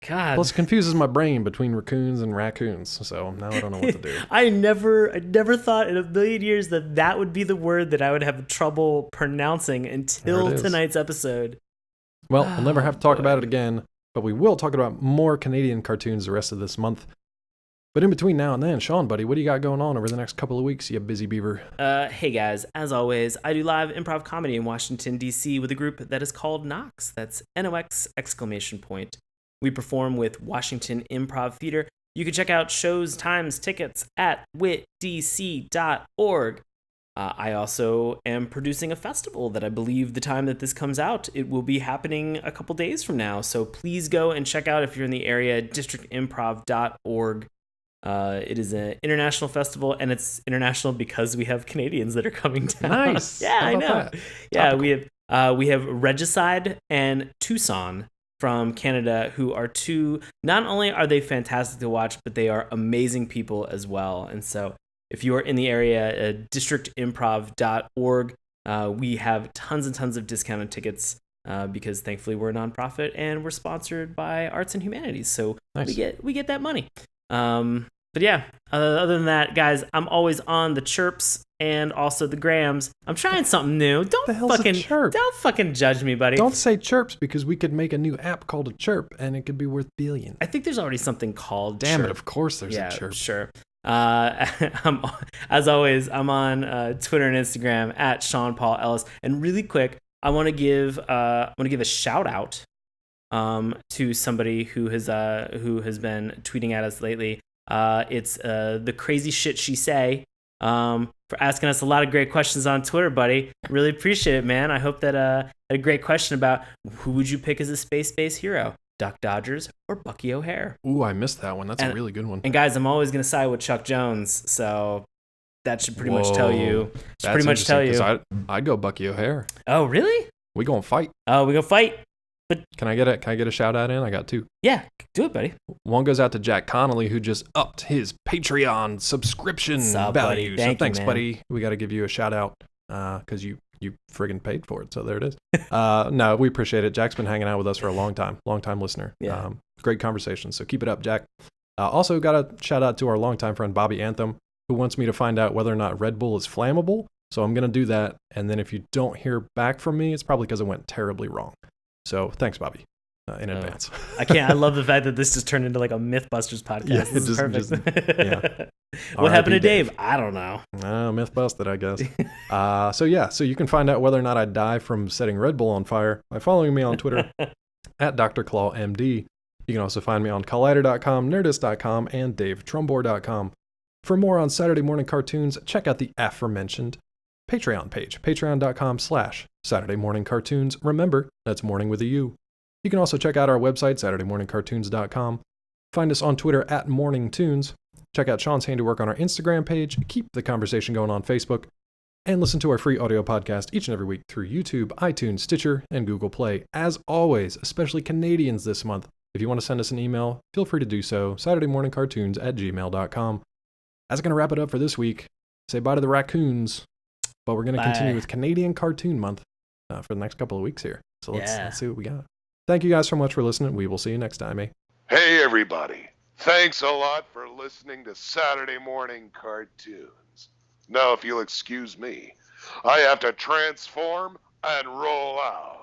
God. Plus, it confuses my brain between raccoons and raccoons. So now I don't know what to do. I never thought in a million years that would be the word that I would have trouble pronouncing until tonight's episode. Well, we'll never have to talk about it again, but we will talk about more Canadian cartoons the rest of this month. But in between now and then, Sean, buddy, what do you got going on over the next couple of weeks, you busy beaver? Hey guys, as always, I do live improv comedy in Washington, D.C. with a group that is called Nox. That's NOX ! We perform with Washington Improv Theater. You can check out shows, times, tickets at witdc.org. I also am producing a festival that I believe the time that this comes out, it will be happening a couple days from now. So please go and check out if you're in the area, districtimprov.org. It is an international festival, and it's international because we have Canadians that are coming down. Nice. Yeah, I know. That? Yeah, we have Regicide and Tucson from Canada, who are two. Not only are they fantastic to watch, but they are amazing people as well. And so, if you are in the area, districtimprov.org, we have tons and tons of discounted tickets because thankfully we're a nonprofit and we're sponsored by Arts and Humanities. So nice. we get that money. But yeah, other than that, guys, I'm always on the chirps and also the grams. I'm trying something new. Don't fucking judge me, buddy. Don't say chirps, because we could make a new app called a chirp and it could be worth billions. I think there's already something called Damn chirp. it, of course there's a chirp. Sure. As always, I'm on Twitter and Instagram at Sean Paul Ellis. And really quick, I want to give a shout out to somebody who has been tweeting at us lately. It's the crazy shit she say, for asking us a lot of great questions on Twitter, buddy. Really appreciate it, man. I hope that had a great question about who would you pick as a space-based hero, Duck Dodgers or Bucky O'Hare. Ooh, I missed that one. That's a really good one. And guys, I'm always gonna side with Chuck Jones, so that should pretty much tell you. I'd go Bucky O'Hare. Oh, really? We gonna fight? Oh, we gonna fight. But can I get a shout out in? I got two. Yeah, do it, buddy. One goes out to Jack Connolly, who just upped his Patreon subscription value. Thanks, buddy. We got to give you a shout out because you friggin' paid for it. So there it is. No, we appreciate it. Jack's been hanging out with us for a long time listener. Yeah. Great conversation. So keep it up, Jack. Also got a shout out to our longtime friend Bobby Anthem, who wants me to find out whether or not Red Bull is flammable. So I'm gonna do that, and then if you don't hear back from me, it's probably because it went terribly wrong. So thanks, Bobby, in advance. I love the fact that this just turned into like a Mythbusters podcast. Yeah, this is perfect. Yeah. What happened to Dave? I don't know. Myth busted, I guess. So you can find out whether or not I die from setting Red Bull on fire by following me on Twitter at DrClawMD. You can also find me on Collider.com, Nerdist.com, and DaveTrumbore.com. For more on Saturday morning cartoons, check out the aforementioned Patreon page, patreon.com/Saturday Morning Cartoons. Remember, that's morning with a U. You can also check out our website, SaturdayMorningCartoons.com. Find us on Twitter at MorningTunes. Check out Sean's handiwork on our Instagram page. Keep the conversation going on Facebook. And listen to our free audio podcast each and every week through YouTube, iTunes, Stitcher, and Google Play. As always, especially Canadians this month, if you want to send us an email, feel free to do so, SaturdayMorningCartoons@gmail.com. That's going to wrap it up for this week. Say bye to the Raccoons, but we're going to continue with Canadian Cartoon Month for the next couple of weeks here. So let's see what we got. Thank you guys so much for listening. We will see you next time, eh? Hey, everybody. Thanks a lot for listening to Saturday Morning Cartoons. Now, if you'll excuse me, I have to transform and roll out.